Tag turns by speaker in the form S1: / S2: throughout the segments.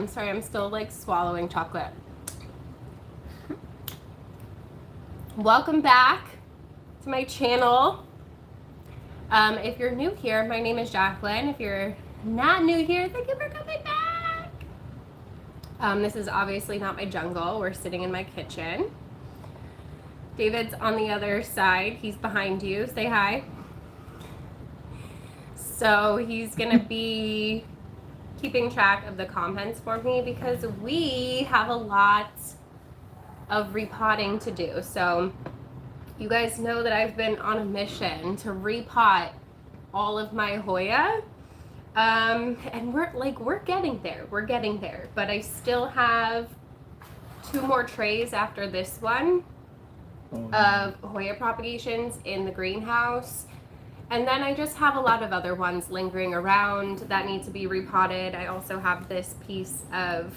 S1: I'm sorry, I'm still like swallowing chocolate. Welcome back to my channel. If you're new here, my name is Jacqueline. If you're not new here, thank you for coming back. This is obviously not my jungle. We're sitting in my kitchen. David's on the other side. He's behind you. Say hi. So he's gonna be keeping track of the comments for me because we have a lot of repotting to do. So you guys know that I've been on a mission to repot all of my Hoya. And we're getting there. We're getting there. But I still have 2 more trays after this one of Hoya propagations in the greenhouse. And then I just have a lot of other ones lingering around that need to be repotted. I also have this piece of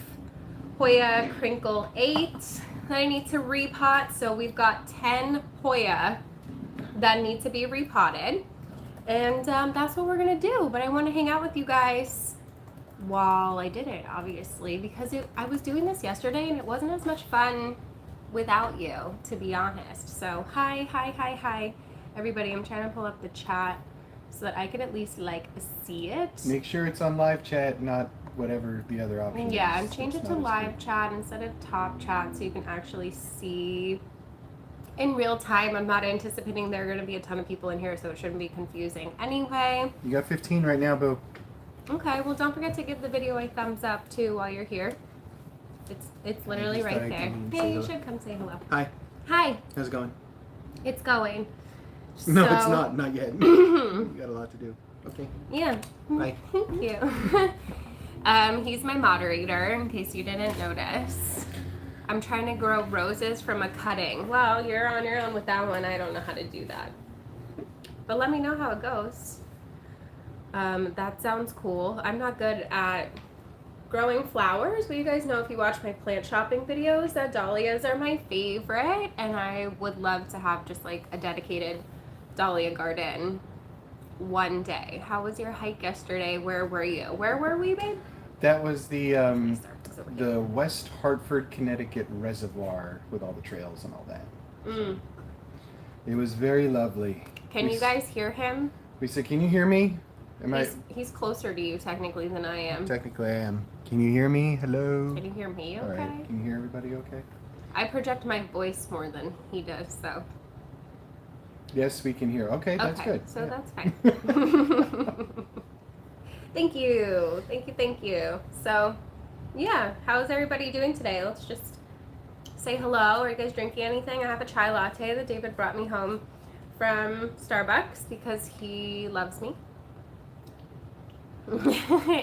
S1: Hoya Crinkle 8 that I need to repot. So we've got 10 Hoya that need to be repotted. And that's what we're gonna do. But I want to hang out with you guys while I did it, obviously, because I was doing this yesterday and it wasn't as much fun without you, to be honest. So hi. Everybody, I'm trying to pull up the chat so that I can at least like see it.
S2: Make sure it's on live chat, not whatever the other option is.
S1: Yeah, I'm changing it to live chat instead of top chat so you can actually see in real time. I'm not anticipating there are going to be a ton of people in here, so it shouldn't be confusing anyway.
S2: You got 15 right now, Boo.
S1: Okay, well don't forget to give the video a thumbs up too while you're here. It's literally right there. Hey, you should come say hello.
S2: Hi.
S1: Hi.
S2: How's it going?
S1: It's going.
S2: No,
S1: So-
S2: it's not. Not yet. You got a lot to do. Okay.
S1: Yeah.
S2: Bye.
S1: Thank you. He's my moderator, in case you didn't notice. I'm trying to grow roses from a cutting. Well, you're on your own with that one. I don't know how to do that. But let me know how it goes. That sounds cool. I'm not good at growing flowers, but you guys know if you watch my plant shopping videos that dahlias are my favorite, and I would love to have just like a dedicated dahlia garden one day. How was your hike yesterday? Where were you? Where were we, babe?
S2: That was the West Hartford, Connecticut reservoir with all the trails and all that. It was very lovely.
S1: Can you guys hear him?
S2: We said, can you hear me?
S1: He's closer to you technically than I am.
S2: Technically I am. Can you hear me? Hello?
S1: Can you hear me okay?
S2: All right. Can you hear everybody okay?
S1: I project my voice more than he does, so.
S2: Yes, we can hear. Okay, that's
S1: Okay,
S2: good.
S1: so
S2: Yeah.
S1: that's fine. Thank you. So, yeah, how's everybody doing today? Let's just say hello. Are you guys drinking anything? I have a chai latte that David brought me home from Starbucks because he loves me.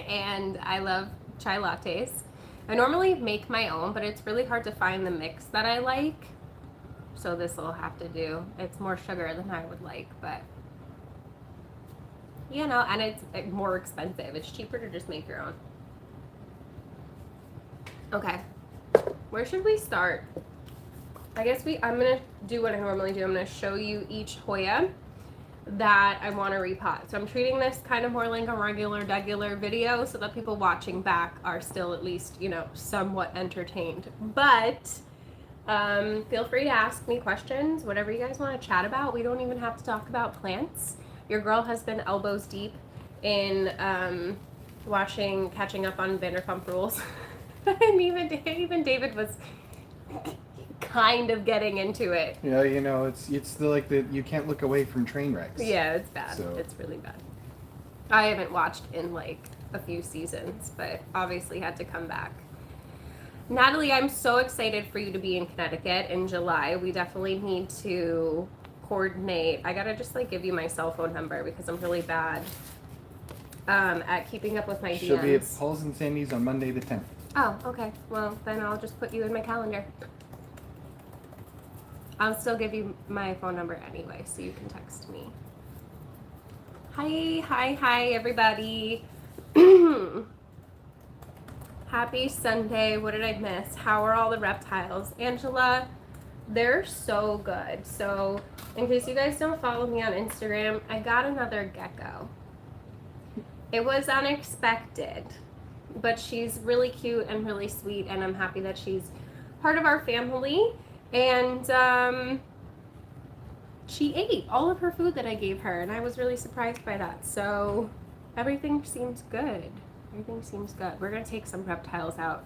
S1: And I love chai lattes. I normally make my own, but it's really hard to find the mix that I like. So this will have to do. It's more sugar than I would like, but you know, and it's more expensive. It's cheaper to just make your own. Okay, where should we start? I guess I'm gonna do what I normally do. I'm gonna show you each Hoya that I want to repot. So I'm treating this kind of more like a regular video so that people watching back are still at least, you know, somewhat entertained. But feel free to ask me questions, whatever you guys want to chat about. We don't even have to talk about plants. Your girl has been elbows deep in catching up on Vanderpump Rules. And even David was kind of getting into it.
S2: Yeah, you know, it's you can't look away from train wrecks.
S1: Yeah, it's bad.
S2: So.
S1: It's really bad. I haven't watched in like a few seasons, but obviously had to come back. Natalie, I'm so excited for you to be in Connecticut in July. We definitely need to coordinate. I gotta just like give you my cell phone number because I'm really bad at keeping up with my DMs.
S2: She'll be at Paul's and Sandy's on Monday the 10th.
S1: Oh, okay. Well, then I'll just put you in my calendar. I'll still give you my phone number anyway, so you can text me. Hi, everybody. Happy Sunday. What did I miss? How are all the reptiles? Angela, they're so good. So, in case you guys don't follow me on Instagram, I got another gecko. It was unexpected. but she's really cute and really sweet, and I'm happy that she's part of our family. And she ate all of her food that I gave her, and I was really surprised by that. So everything seems good. Everything seems good. We're gonna take some reptiles out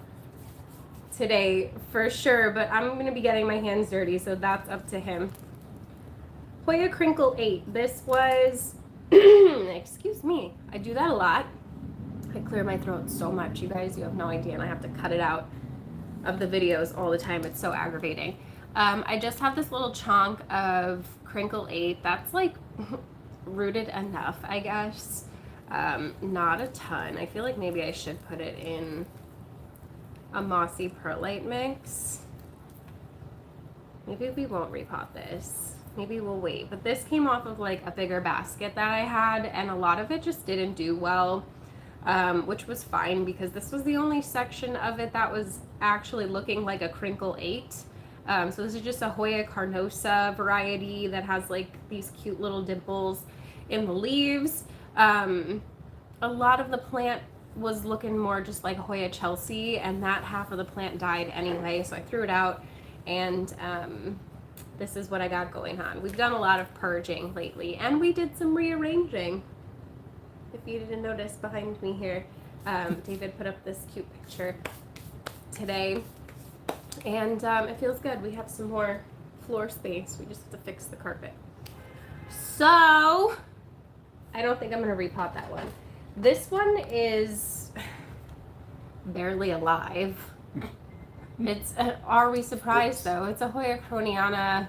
S1: today for sure, but I'm gonna be getting my hands dirty, so that's up to him. Hoya Crinkle 8. This was, excuse me, I do that a lot. I clear my throat so much, you guys, you have no idea, and I have to cut it out of the videos all the time. It's so aggravating. I just have this little chunk of Crinkle 8 that's like rooted enough, I guess. Not a ton. I feel like maybe I should put it in a mossy perlite mix. Maybe we won't repot this. Maybe we'll wait. But this came off of like a bigger basket that I had, and a lot of it just didn't do well, which was fine because this was the only section of it that was actually looking like a Crinkle 8. So this is just a Hoya carnosa variety that has like these cute little dimples in the leaves. A lot of the plant was looking more just like Hoya Chelsea, and that half of the plant died anyway, so I threw it out, and this is what I got going on. We've done a lot of purging lately, and we did some rearranging. If you didn't notice behind me here, David put up this cute picture today, and it feels good. We have some more floor space. We just have to fix the carpet. So I don't think I'm gonna repot that one. This one is barely alive. It's, are we surprised though? It's a Hoya croniana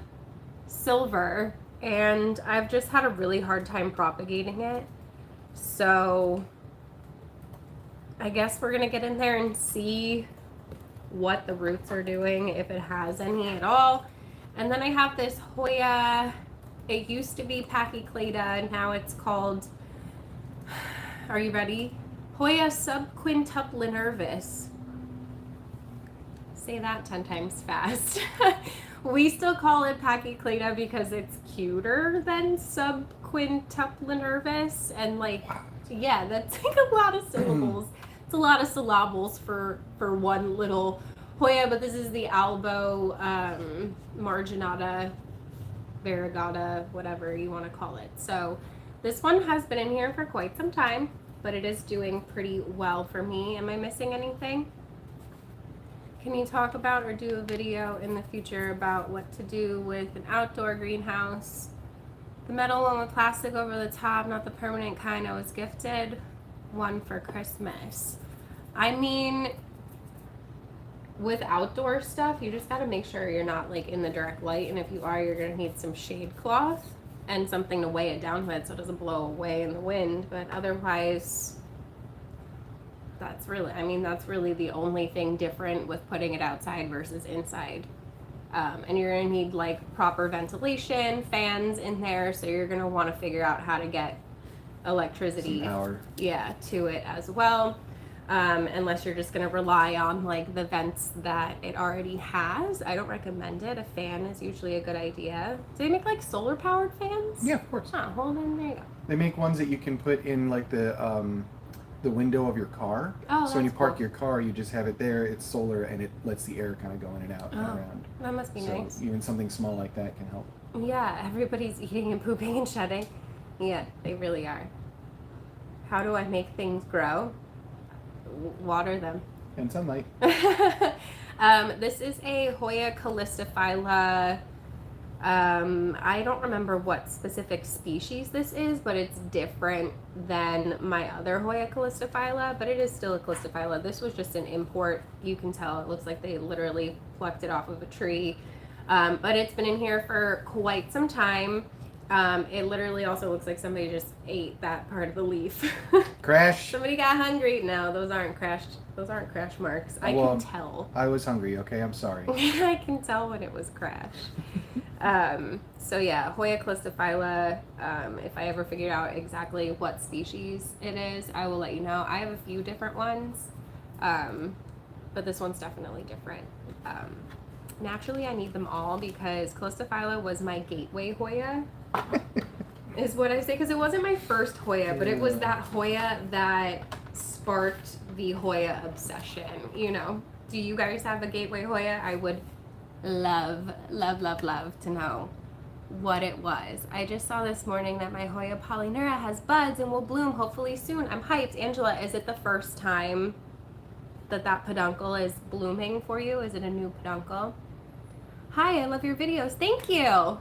S1: silver, and I've just had a really hard time propagating it. So I guess we're gonna get in there and see what the roots are doing, if it has any at all. And then I have this Hoya, it used to be Pachyclada, and now it's called, are you ready? Hoya subquintuplinervis. Say that 10 times fast. We still call it Pachyclada because it's cuter than subquintuplinervis, and like, yeah, that's like a lot of syllables. It's a lot of syllables for one little Hoya, but this is the Albo marginata, variegata, whatever you want to call it. So this one has been in here for quite some time, but it is doing pretty well for me. Am I missing anything? Can you talk about or do a video in the future about what to do with an outdoor greenhouse? The metal one with plastic over the top, not the permanent kind. I was gifted one for Christmas. I mean, with outdoor stuff, you just gotta make sure you're not like in the direct light, and if you are, you're gonna need some shade cloth and something to weigh it down with so it doesn't blow away in the wind. But otherwise, that's really the only thing different with putting it outside versus inside. And you're gonna need like proper ventilation, fans in there, so you're gonna want to figure out how to get electricity,
S2: some power,
S1: yeah, to it as well. Unless you're just gonna rely on like the vents that it already has. I don't recommend it. A fan is usually a good idea. Do they make like solar powered fans?
S2: Yeah, of course.
S1: Oh, well then there you go.
S2: They make ones that you can put in like the window of your car.
S1: Oh,
S2: so when you park
S1: cool.
S2: your car, you just have it there. It's solar, and it lets the air kind of go in and out and around.
S1: That must be nice.
S2: Even something small like that can help.
S1: Yeah, everybody's eating and pooping and shedding. Yeah, they really are. How do I make things grow? Water them.
S2: And sunlight.
S1: This is a Hoya calistophylla. I don't remember what specific species this is, but it's different than my other Hoya calistophylla, but it is still a calistophylla. This was just an import. You can tell it looks like they literally plucked it off of a tree. But it's been in here for quite some time. It literally also looks like somebody just ate that part of the leaf.
S2: Crash.
S1: Somebody got hungry. No, those aren't crash marks. I can tell.
S2: I was hungry, okay? I'm sorry.
S1: I can tell when it was crash. So yeah, Hoya calistophylla. If I ever figure out exactly what species it is, I will let you know. I have a few different ones, but this one's definitely different. Naturally, I need them all because calistophylla was my gateway Hoya, is what I say, because it wasn't my first Hoya, but it was that Hoya that sparked the Hoya obsession, you know. Do you guys have a gateway Hoya? I would love to know what it was. I just saw this morning that my Hoya polyneura has buds and will bloom hopefully soon. I'm hyped. Angela, is it the first time that peduncle is blooming for you? Is it a new peduncle? Hi, I love your videos. Thank you.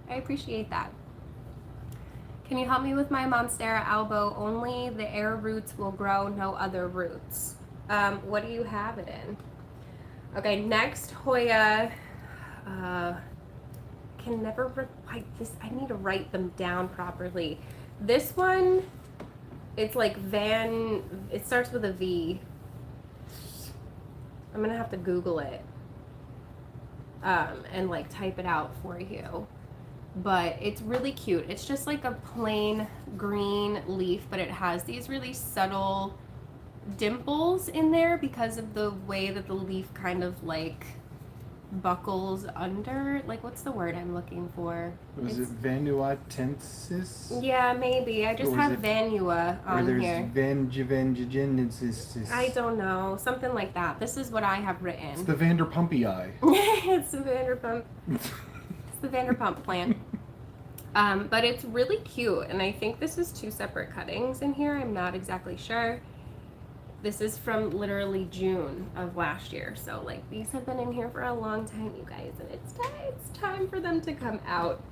S1: I appreciate that. Can you help me with my Monstera albo? Only the air roots will grow, no other roots. What do you have it in? Okay, next Hoya. Can never write this. I need to write them down properly. This one, it's like it starts with a V. I'm gonna have to Google it and like type it out for you. But it's really cute. It's just like a plain green leaf, but it has these really subtle dimples in there because of the way that the leaf kind of like buckles under. Like, what's the word I'm looking for?
S2: Was it vanuatensis?
S1: Yeah, maybe. I just have Vanua on
S2: or
S1: here.
S2: Vangevengenesis.
S1: I don't know. Something like that. This is what I have written.
S2: It's the Vanderpumpii.
S1: It's the Vanderpump. The Vanderpump plant. But it's really cute, and I think this is 2 separate cuttings in here. I'm not exactly sure. This is from literally June of last year, so like these have been in here for a long time, you guys, and it's time for them to come out.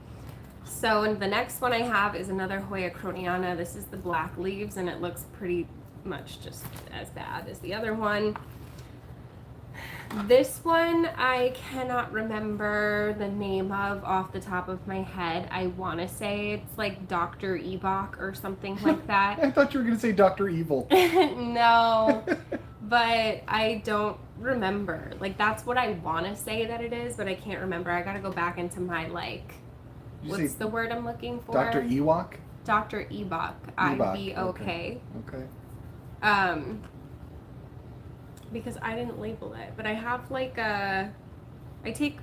S1: So the next one I have is another Hoya croniana. This is the black leaves, and it looks pretty much just as bad as the other one. This one I cannot remember the name of off the top of my head. I want to say it's like Dr. Ebok or something like that.
S2: I thought you were going to say Dr. Evil.
S1: No, but I don't remember. Like, that's what I want to say that it is, but I can't remember. I got to go back into my, like, what's the word I'm looking for?
S2: Dr. Ewok?
S1: Dr. Ebok. I-B-O-K.
S2: Okay.
S1: Because I didn't label it, but I have like I take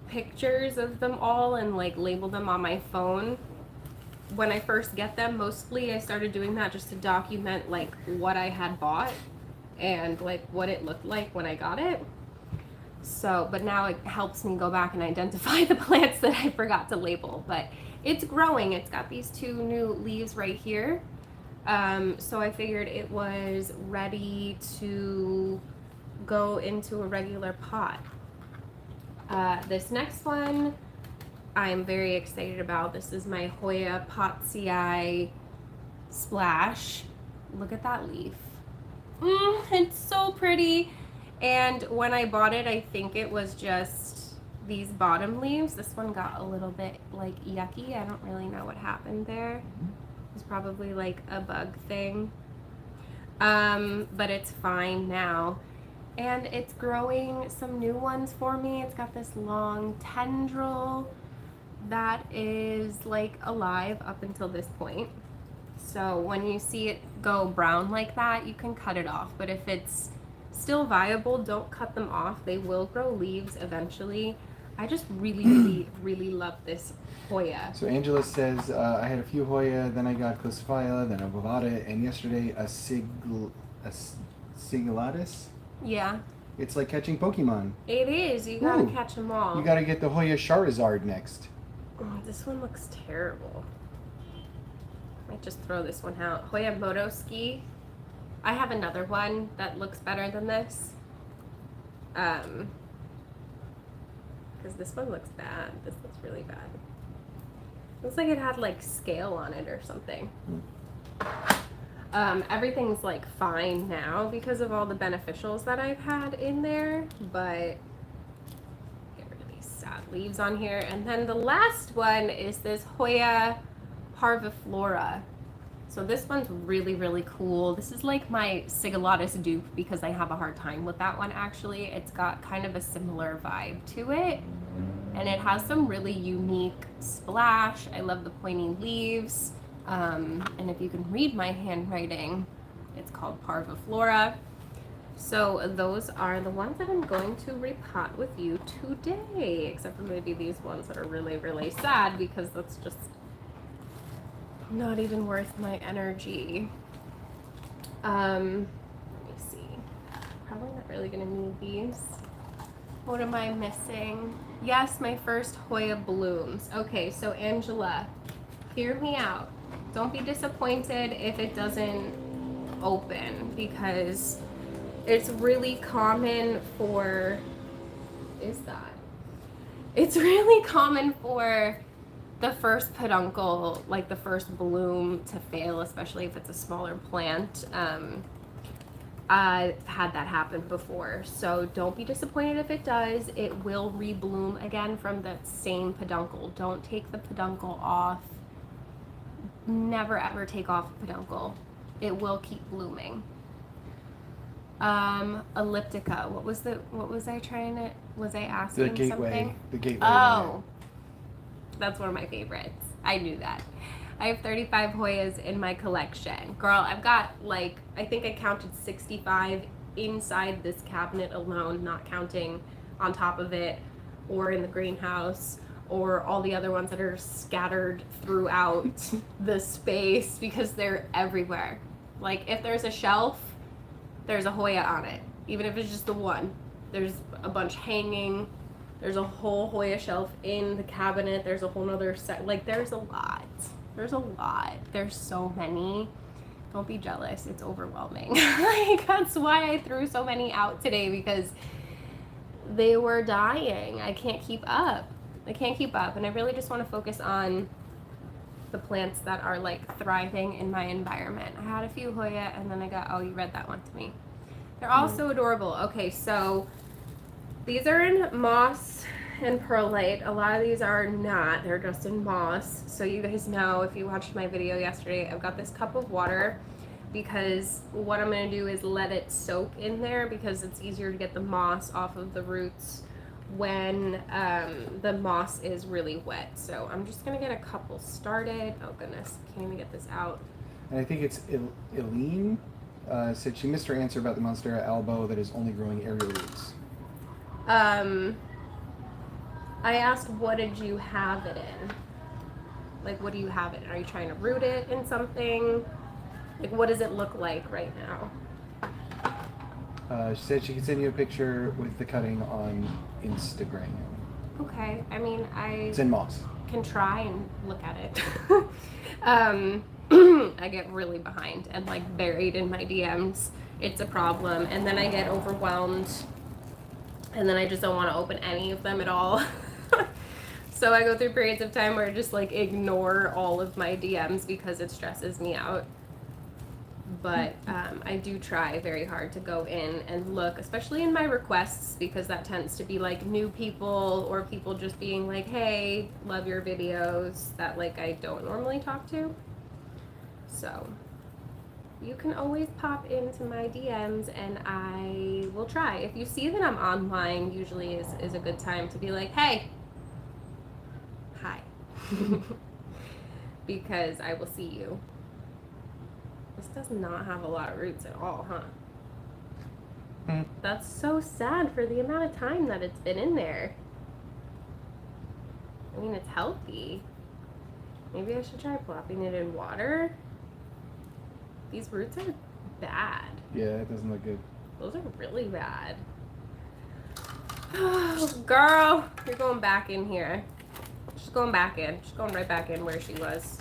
S1: pictures of them all and like label them on my phone when I first get them. Mostly I started doing that just to document like what I had bought and like what it looked like when I got it. So, but now it helps me go back and identify the plants that I forgot to label. But it's growing. It's got these 2 new leaves right here. So I figured it was ready to go into a regular pot. This next one I'm very excited about. This is my Hoya Potsii Splash. Look at that leaf. It's so pretty. And when I bought it, I think it was just these bottom leaves. This one got a little bit like yucky. I don't really know what happened there. It's probably like a bug thing, but it's fine now, and it's growing some new ones for me. It's got this long tendril that is like alive up until this point. So when you see it go brown like that, you can cut it off, but if it's still viable, don't cut them off. They will grow leaves eventually. I just really love this Hoya.
S2: So Angela says, I had a few Hoya, then I got Closophylla, then a Bovada, and yesterday a Sigillatus.
S1: Yeah.
S2: It's like catching Pokemon.
S1: It is. You gotta catch them all.
S2: You gotta get the Hoya Charizard next.
S1: Oh, this one looks terrible. Might just throw this one out. Hoya Motoski. I have another one that looks better than this. Because this one looks bad. This looks really bad. Looks like it had like scale on it or something. Everything's like fine now because of all the beneficials that I've had in there, but get rid of these sad leaves on here. And then the last one is this Hoya Parviflora. So this one's really cool. This is like my Sigillatus dupe because I have a hard time with that one actually. It's got kind of a similar vibe to it. And it has some really unique splash. I love the pointy leaves. And if you can read my handwriting, it's called Parviflora. So those are the ones that I'm going to repot with you today, except for maybe these ones that are really sad because that's just not even worth my energy. Let me see. Probably not really gonna need these. What am I missing? Yes, my first Hoya blooms. Okay, so Angela, hear me out. Don't be disappointed if it doesn't open, because it's really common for, it's really common for the first peduncle, like the first bloom, to fail, especially if it's a smaller plant. I've had that happen before, so don't be disappointed if it does. It will rebloom again from that same peduncle. Don't take the peduncle off. Never ever take off a peduncle. It will keep blooming. Elliptica. What was I asking
S2: The gateway.
S1: something?
S2: The gateway.
S1: Oh, that's one of my favorites. I knew that. I have 35 Hoyas in my collection. Girl, I've got like, I think I counted 65 inside this cabinet alone, not counting on top of it or in the greenhouse or all the other ones that are scattered throughout the space, because they're everywhere. Like, if there's a shelf, there's a Hoya on it. Even if it's just the one. There's a bunch hanging. There's a whole Hoya shelf in the cabinet. There's a whole nother set. Like, there's a lot. There's a lot. There's so many. Don't be jealous. It's overwhelming. Like, that's why I threw so many out today, because they were dying. I can't keep up. And I really just want to focus on the plants that are like thriving in my environment. I had a few Hoya, and then I got, oh, you read that one to me. They're all so adorable. Okay, so these are in moss and perlite. A lot of these are not. They're just in moss. So you guys know, if you watched my video yesterday, I've got this cup of water, because what I'm going to do is let it soak in there, because it's easier to get the moss off of the roots when the moss is really wet. So I'm just going to get a couple started. Oh goodness, can't even get this out.
S2: And I think it's Eileen said she missed her answer about the Monstera albo that is only growing aerial roots.
S1: I asked, what did you have it in? Like, what do you have it in? Are you trying to root it in something? Like, what does it look like right now?
S2: She said she could send you a picture with the cutting on Instagram.
S1: Okay, I mean,
S2: It's in moss.
S1: Can try and look at it. I get really behind and like buried in my DMs. It's a problem, and then I get overwhelmed, and then I just don't want to open any of them at all. So I go through periods of time where I just like ignore all of my DMs because it stresses me out. But I do try very hard to go in and look, especially in my requests, because that tends to be like new people or people just being like, hey, love your videos, that like I don't normally talk to. So you can always pop into my DMs and I will try. If you see that I'm online, usually is a good time to be like, hey, hi. Because I will see you. This does not have a lot of roots at all, huh? That's so sad for the amount of time that it's been in there. I mean, it's healthy. Maybe I should try plopping it in water. These roots are bad.
S2: Yeah, it doesn't look good.
S1: Those are really bad. Oh, girl, you're going back in here. She's going back in. She's going right back in where she was.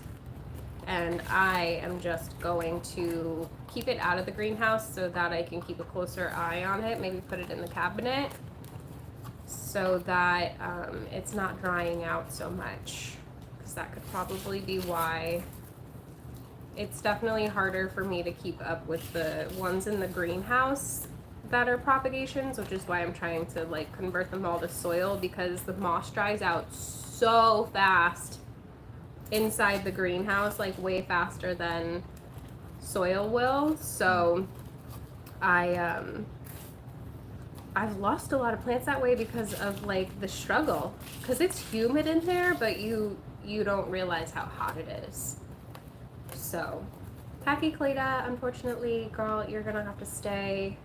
S1: And I am just going to keep it out of the greenhouse so that I can keep a closer eye on it. Maybe put it in the cabinet so that it's not drying out so much, because that could probably be why. It's definitely harder for me to keep up with the ones in the greenhouse that are propagations, which is why I'm trying to like convert them all to soil, because the moss dries out so fast inside the greenhouse, like way faster than soil will. So I've lost a lot of plants that way because of like the struggle, because it's humid in there, but you don't realize how hot it is. So Tachyclada, unfortunately, girl, you're gonna have to stay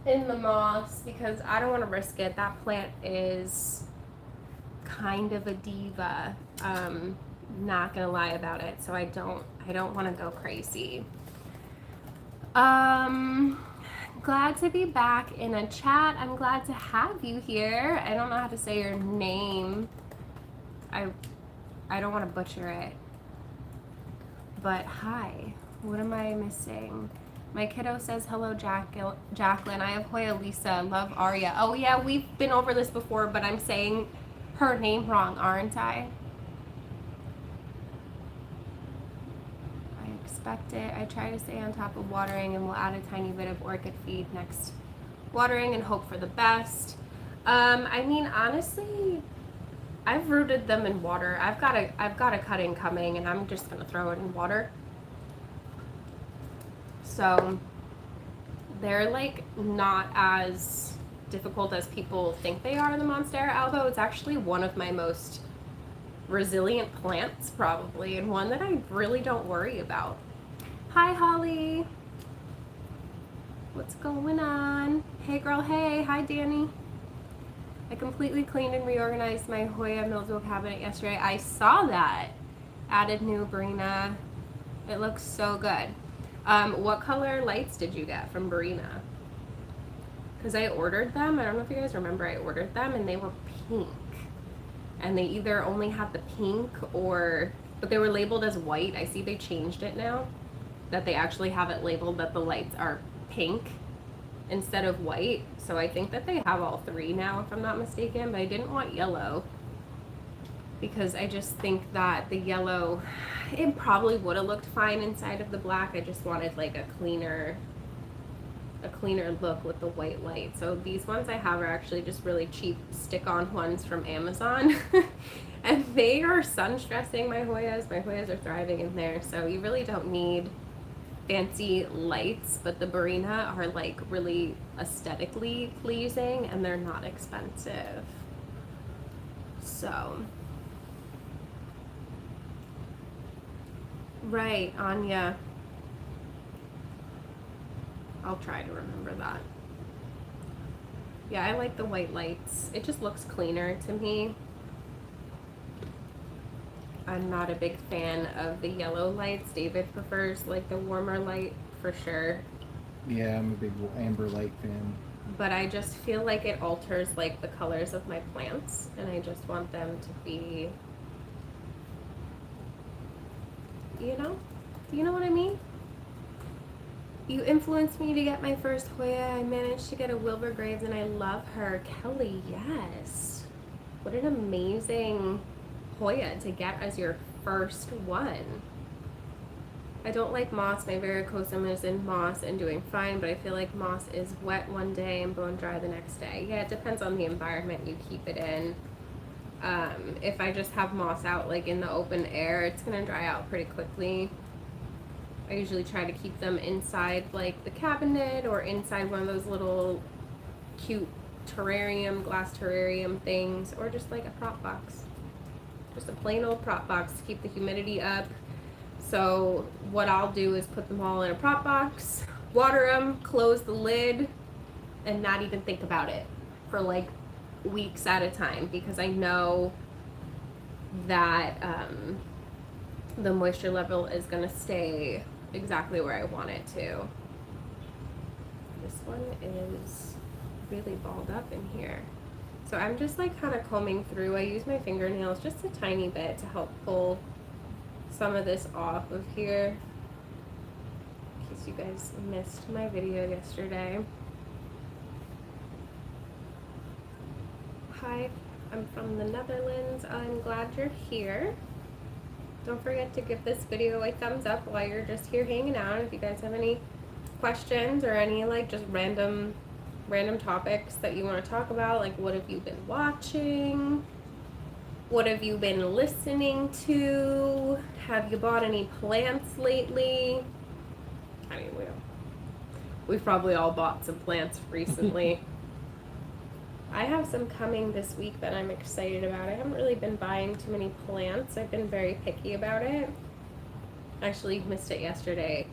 S1: in the moss because I don't want to risk it. That plant is kind of a diva. Not gonna lie about it. So I don't want to go crazy. Glad to be back in a chat. I'm glad to have you here. I don't know how to say your name. I don't want to butcher it. But hi. What am I missing? My kiddo says hello, Jacqueline. I have Hoya Lisa. Love Arya. Oh yeah, we've been over this before, but I'm saying her name wrong, aren't I? I expect it. I try to stay on top of watering and will add a tiny bit of orchid feed next watering and hope for the best. I mean, honestly, I've rooted them in water. I've got a cutting coming, and I'm just gonna throw it in water. So they're like not as difficult as people think they are. The Monstera albo. It's actually one of my most resilient plants, probably, and one that I really don't worry about. Hi, Holly. What's going on? Hey, girl. Hey. Hi, Danny. I completely cleaned and reorganized my Hoya mildew cabinet yesterday. I saw that. Added new Brina. It looks so good. What color lights did you get from Brina? Because I ordered them. I don't know if you guys remember, I ordered them and they were pink. And they either only had the pink but they were labeled as white. I see they changed it now, that they actually have it labeled that the lights are pink instead of white. So I think that they have all three now, if I'm not mistaken, but I didn't want yellow because I just think that the yellow, it probably would have looked fine inside of the black. I just wanted like a cleaner look with the white light. So these ones I have are actually just really cheap stick-on ones from Amazon. And they are sun stressing my Hoyas. My Hoyas are thriving in there, so you really don't need fancy lights, but the Barina are like really aesthetically pleasing and they're not expensive. So right, Anya. I'll try to remember that. Yeah, I like the white lights. It just looks cleaner to me. I'm not a big fan of the yellow lights. David prefers like the warmer light for sure.
S2: Yeah, I'm a big amber light fan.
S1: But I just feel like it alters like the colors of my plants, and I just want them to be, you know what I mean? You influenced me to get my first Hoya. I managed to get a Wilbur Graves and I love her. Kelly, yes. What an amazing Hoya to get as your first one. I don't like moss. My varicosum is in moss and doing fine, but I feel like moss is wet one day and bone dry the next day. Yeah, it depends on the environment you keep it in. If I just have moss out like in the open air, it's gonna dry out pretty quickly. I usually try to keep them inside like the cabinet or inside one of those little cute glass terrarium things, or just like a prop box. Just a plain old prop box to keep the humidity up. So what I'll do is put them all in a prop box, water them, close the lid, and not even think about it for like weeks at a time, because I know that the moisture level is going to stay exactly where I want it to. This one is really balled up in here. So I'm just like kind of combing through. I use my fingernails just a tiny bit to help pull some of this off of here, in case you guys missed my video yesterday. Hi, I'm from the Netherlands. I'm glad you're here. Don't forget to give this video a thumbs up while you're just here hanging out. If you guys have any questions or any like just random topics that you want to talk about, like what have you been watching? What have you been listening to? Have you bought any plants lately? I mean, we've probably all bought some plants recently. I have some coming this week that I'm excited about. I haven't really been buying too many plants. I've been very picky about it. Actually missed it yesterday.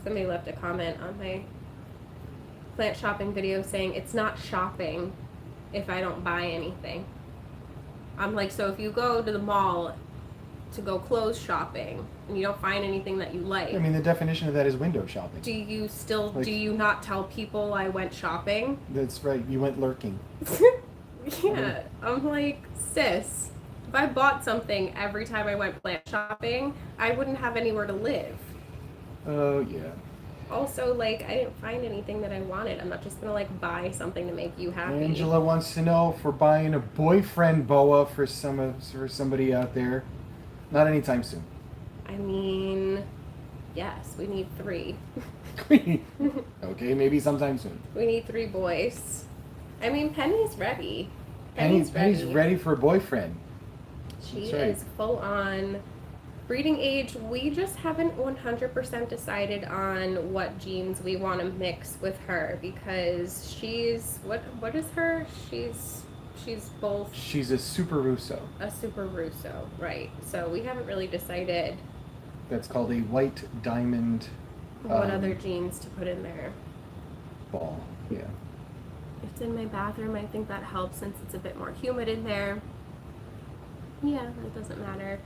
S1: Somebody left a comment on my plant shopping video saying it's not shopping if I don't buy anything. I'm like, so if you go to the mall to go clothes shopping and you don't find anything that you like.
S2: I mean, the definition of that is window shopping.
S1: Do you still,
S2: Like-
S1: do you not tell people I went shopping?
S2: That's right. You went lurking.
S1: Yeah, I'm like, sis, if I bought something every time I went plant shopping, I wouldn't have anywhere to live.
S2: Oh, yeah.
S1: Also, like, I didn't find anything that I wanted. I'm not just gonna, like, buy something to make you happy.
S2: Angela wants to know if we're buying a boyfriend boa for somebody out there. Not anytime soon.
S1: I mean, yes, we need 3.
S2: Okay, maybe sometime soon.
S1: We need 3 boys. I mean, Penny's ready.
S2: Penny's ready for a boyfriend.
S1: She
S2: That's right.
S1: is full on breeding age. We just haven't 100% decided on what genes we want to mix with her because she's what is her? She's both
S2: She's a Super Russo.
S1: a Super Russo, right? So we haven't really decided
S2: That's called a white diamond
S1: what other genes to put in there.
S2: ball. Yeah.
S1: It's in my bathroom. I think that helps since it's a bit more humid in there. Yeah, it doesn't matter.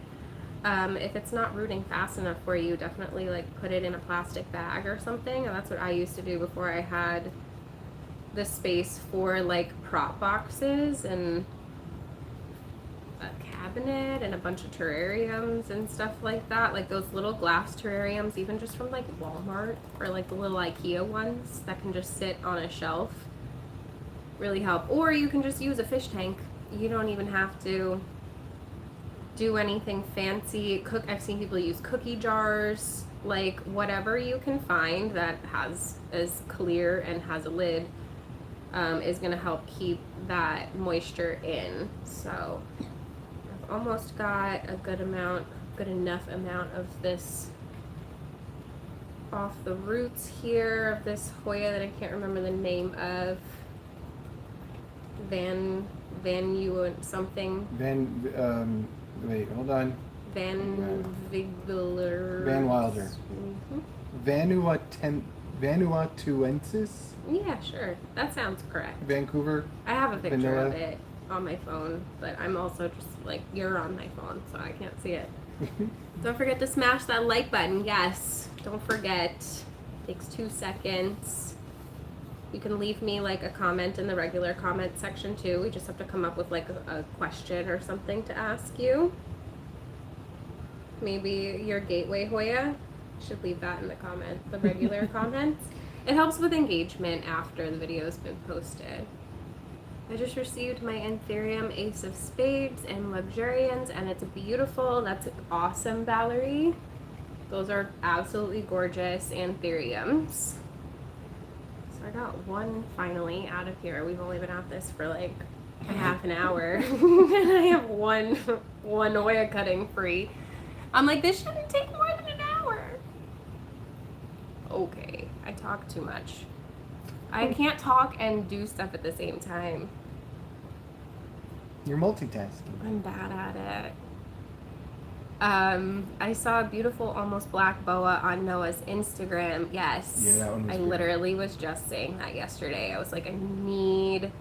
S1: If it's not rooting fast enough for you, definitely like put it in a plastic bag or something. And that's what I used to do before I had the space for like prop boxes and a cabinet and a bunch of terrariums and stuff like that. Like those little glass terrariums, even just from like Walmart or like the little IKEA ones that can just sit on a shelf. Really help. Or you can just use a fish tank. You don't even have to do anything fancy. I've seen people use cookie jars, like whatever you can find that is clear and has a lid is going to help keep that moisture in. So I've almost got a good enough amount of this off the roots here of this Hoya that I can't remember the name of. Van something.
S2: Wait, hold on.
S1: Van Vigler.
S2: Van Wilder.
S1: Mm-hmm.
S2: Vanuatuensis?
S1: Yeah, sure. That sounds correct.
S2: Vancouver?
S1: I have a picture
S2: Vanilla.
S1: of it on my phone, but I'm also just like, you're on my phone, so I can't see it. Don't forget to smash that like button. Yes, don't forget. Takes 2 seconds. You can leave me like a comment in the regular comment section too. We just have to come up with like a question or something to ask you. Maybe your gateway Hoya. Should leave that in the the regular comments. It helps with engagement after the video's been posted. I just received my Anthurium Ace of Spades and Luxurians, and it's beautiful. That's awesome, Valerie. Those are absolutely gorgeous Anthuriums. So I got one finally out of here. We've only been at this for like a half an hour. And I have one Hoya cutting free. I'm like, this shouldn't take more than an hour. Okay, I talk too much. I can't talk and do stuff at the same time.
S2: You're multitasking.
S1: I'm bad at it. I saw a beautiful almost black boa on Noah's Instagram. Yes.
S2: Yeah, that one was
S1: I
S2: pretty.
S1: literally was just saying that yesterday. I was like, I need...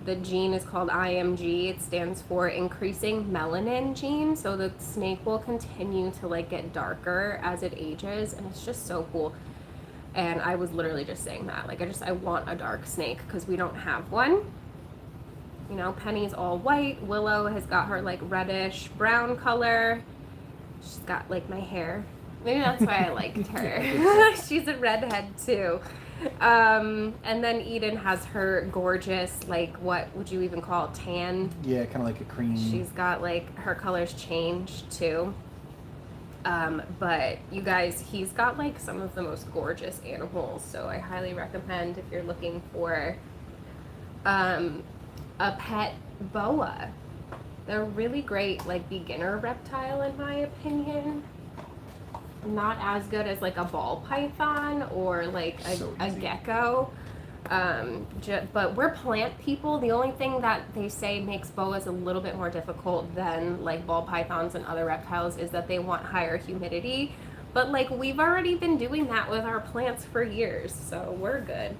S1: The gene is called IMG. It stands for increasing melanin gene. So the snake will continue to like get darker as it ages, and it's just so cool. And I was literally just saying that. Like I want a dark snake because we don't have one. You know, Penny's all white. Willow has got her like reddish brown color. She's got like my hair. Maybe that's why I liked her. She's a redhead too. And then Eden has her gorgeous, like, what would you even call it, tan?
S2: Yeah, kind of like a cream.
S1: She's got like her colors changed too. But you guys, he's got like some of the most gorgeous animals. So I highly recommend if you're looking for a pet boa. They're really great, like beginner reptile in my opinion. Not as good as like a ball python or like a gecko. But we're plant people. The only thing that they say makes boas a little bit more difficult than like ball pythons and other reptiles is that they want higher humidity. But like we've already been doing that with our plants for years, so we're good.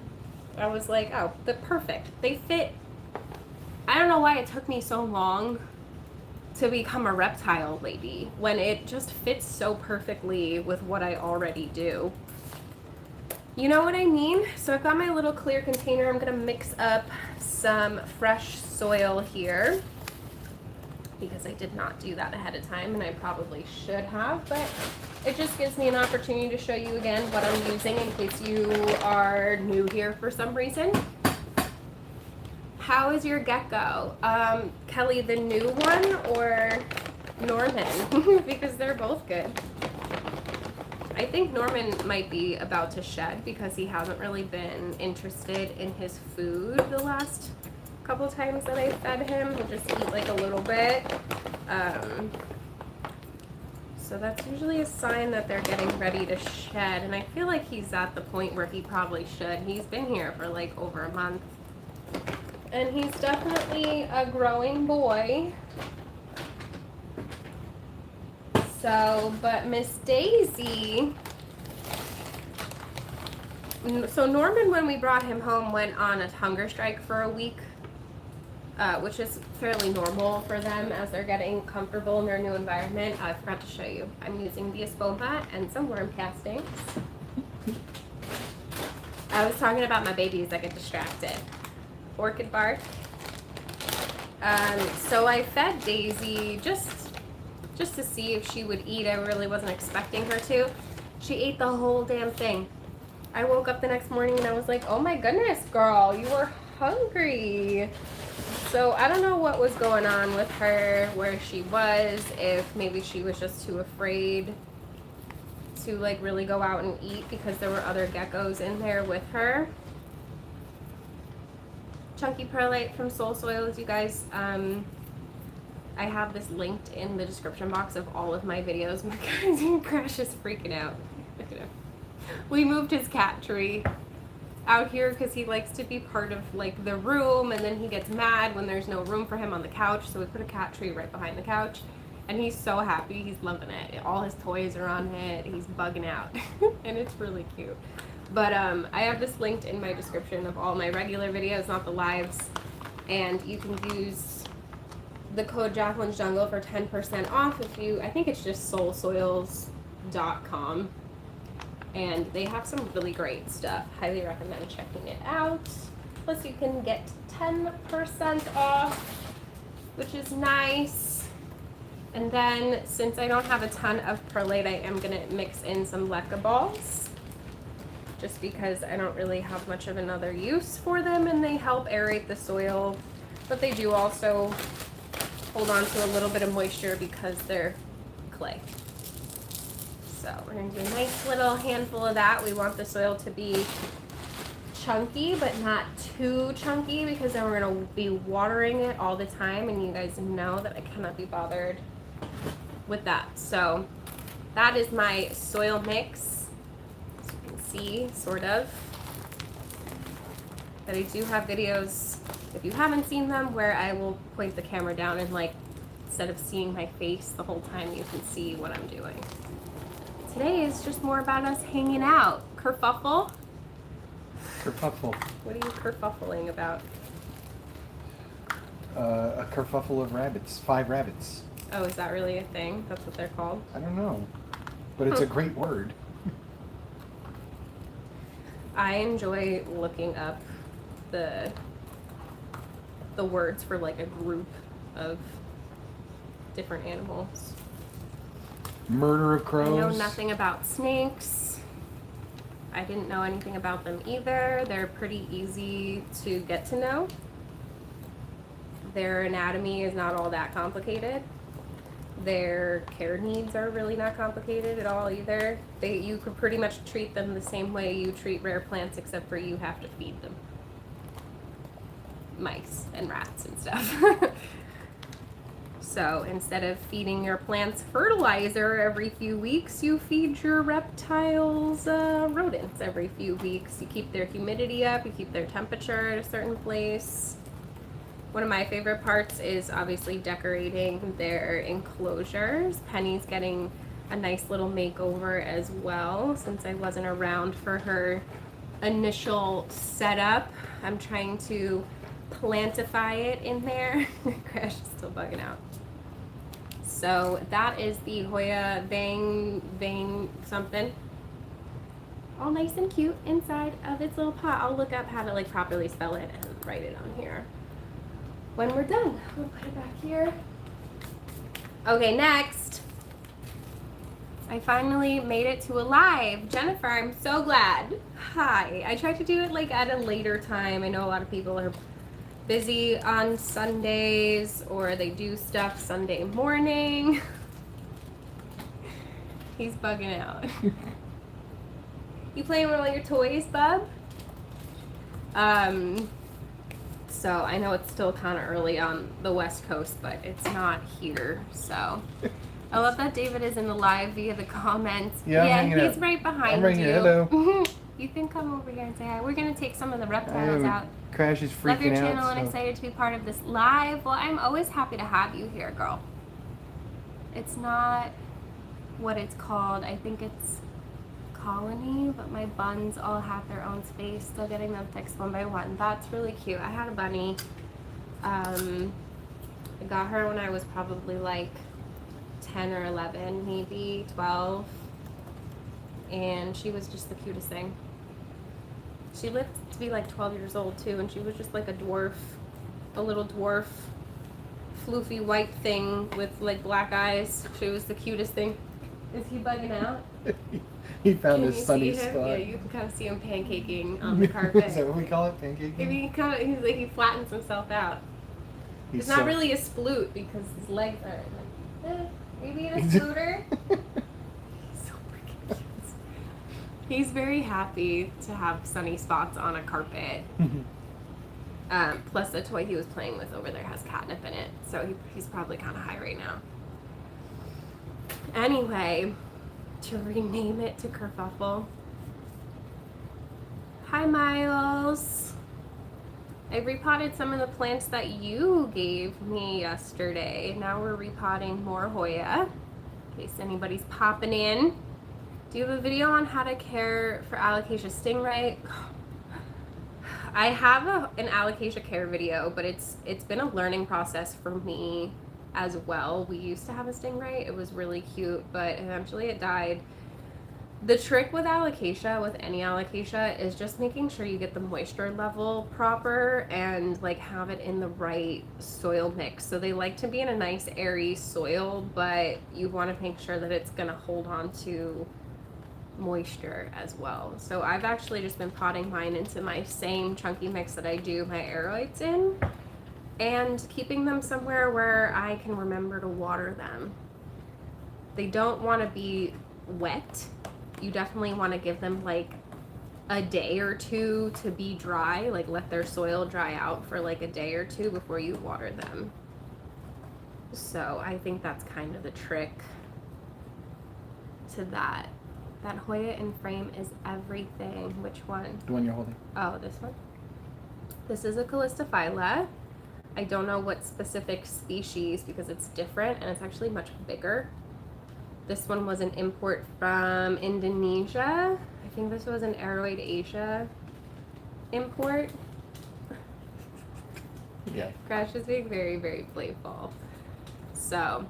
S1: I was like, oh, they're perfect. They fit. I don't know why it took me so long to become a reptile lady when it just fits so perfectly with what I already do. You know what I mean? So I've got my little clear container. I'm gonna mix up some fresh soil here because I did not do that ahead of time, and I probably should have, but it just gives me an opportunity to show you again what I'm using in case you are new here for some reason. How is your gecko? Kelly, the new one or Norman? Because they're both good. I think Norman might be about to shed because he hasn't really been interested in his food the last couple times that I fed him. He'll just eat like a little bit. So that's usually a sign that they're getting ready to shed, and I feel like he's at the point where he probably should. He's been here for like over a month, and he's definitely a growing boy. So, but Miss Daisy, so Norman, when we brought him home, went on a hunger strike for a week, which is fairly normal for them as they're getting comfortable in their new environment. I forgot to show you. I'm using the Espoma and some worm castings. I was talking about my babies. I get distracted. Orchid bark. So I fed Daisy just to see if she would eat. I really wasn't expecting her to. She ate the whole damn thing. I woke up the next morning and I was like, oh my goodness, girl, you were hungry. So I don't know what was going on with her, where she was, if maybe she was just too afraid to like really go out and eat because there were other geckos in there with her. Chunky perlite from Soul Soils, you guys. I have this linked in the description box of all of my videos. My cousin Crash is freaking out. We moved his cat tree out here because he likes to be part of like the room, and then he gets mad when there's no room for him on the couch, so we put a cat tree right behind the couch, and he's so happy. He's loving it. All his toys are on it. He's bugging out and it's really cute. But I have this linked in my description of all my regular videos, not the lives, and you can use the code Jacqueline's Jungle for 10% off if you, I think it's just soulsoils.com, and they have some really great stuff. Highly recommend checking it out. Plus you can get 10% off, which is nice. And then since I don't have a ton of perlite, I am gonna mix in some leca balls just because I don't really have much of another use for them, and they help aerate the soil, but they do also hold on to a little bit of moisture because they're clay. So we're gonna do a nice little handful of that. We want the soil to be chunky, but not too chunky, because then we're gonna be watering it all the time, and you guys know that I cannot be bothered with that. So that is my soil mix, as you can see, sort of. But I do have videos, if you haven't seen them, where I will point the camera down and like, instead of seeing my face the whole time, you can see what I'm doing. Today is just more about us hanging out. Kerfuffle?
S2: Kerfuffle.
S1: What are you kerfuffling about?
S2: A kerfuffle of rabbits. 5 rabbits.
S1: Oh, is that really a thing? That's what they're called?
S2: I don't know. But it's a great word.
S1: I enjoy looking up the words for like a group of different animals.
S2: Murder of crows.
S1: I know nothing about snakes. I didn't know anything about them either. They're pretty easy to get to know. Their anatomy is not all that complicated. Their care needs are really not complicated at all either. You could pretty much treat them the same way you treat rare plants, except for you have to feed them mice and rats and stuff. So instead of feeding your plants fertilizer every few weeks, you feed your reptiles rodents every few weeks. You keep their humidity up, you keep their temperature at a certain place. One of my favorite parts is obviously decorating their enclosures. Penny's getting a nice little makeover as well, since I wasn't around for her initial setup. I'm trying to plantify it in there. Crash is still bugging out. So that is the Hoya Vang something. All nice and cute inside of its little pot. I'll look up how to like properly spell it and write it on here when we're done. We'll put it back here. Okay, next. I finally made it to a live. Jennifer, I'm so glad. Hi. I tried to do it like at a later time. I know a lot of people are busy on Sundays or they do stuff Sunday morning. He's bugging out. You playing with all your toys, bub? So I know it's still kind of early on the West Coast, but it's not here. So I love that David is in the live via the comments.
S2: Yeah,
S1: he's right behind
S2: I'm right
S1: you.
S2: here. Hello.
S1: You can come over here and say hi. We're gonna take some of the reptiles out.
S2: Crash is freaking
S1: Love your
S2: out.
S1: channel and excited to be part of this live. Well, I'm always happy to have you here, girl. It's not what it's called. I think it's colony, but my buns all have their own space. Still getting them fixed one by one. That's really cute. I had a bunny. I got her when I was probably like 10 or 11, maybe 12. And she was just the cutest thing. She lived to be like 12 years old too, and she was just like a dwarf, a little dwarf, floofy white thing with like black eyes. She was the cutest thing. Is he bugging out?
S2: He found
S1: Can
S2: his
S1: you
S2: sunny
S1: see him?
S2: spot.
S1: Yeah, you can kind of see him pancaking on the carpet.
S2: Is that what we call it, pancaking?
S1: If he kind of, he's like he flattens himself out. It's not really a sploot because his legs are like, maybe in a splooter. He's so freaking cute. He's very happy to have sunny spots on a carpet. Plus the toy he was playing with over there has catnip in it, so he's probably kind of high right now. Anyway, to rename it to Kerfuffle. Hi, Miles. I repotted some of the plants that you gave me yesterday. Now we're repotting more Hoya, in case anybody's popping in. Do you have a video on how to care for alocasia stingray? I have an alocasia care video, but it's been a learning process for me as well. We used to have a stingray. It was really cute, but eventually it died. The trick with alocasia, with any alocasia, is just making sure you get the moisture level proper and like have it in the right soil mix. So they like to be in a nice airy soil, but you want to make sure that it's gonna hold on to moisture as well. So I've actually just been potting mine into my same chunky mix that I do my aeroids in, and keeping them somewhere where I can remember to water them. They don't want to be wet. You definitely want to give them like a day or two to be dry, like let their soil dry out for like a day or two before you water them. So I think that's kind of the trick to that. That Hoya in frame is everything. Which one?
S2: The one you're holding.
S1: Oh, this one? This is a Calistophylla. I don't know what specific species because it's different and it's actually much bigger. This one was an import from Indonesia. I think this was an Aeroid Asia import.
S2: Yeah.
S1: Crash is being very, very playful. So,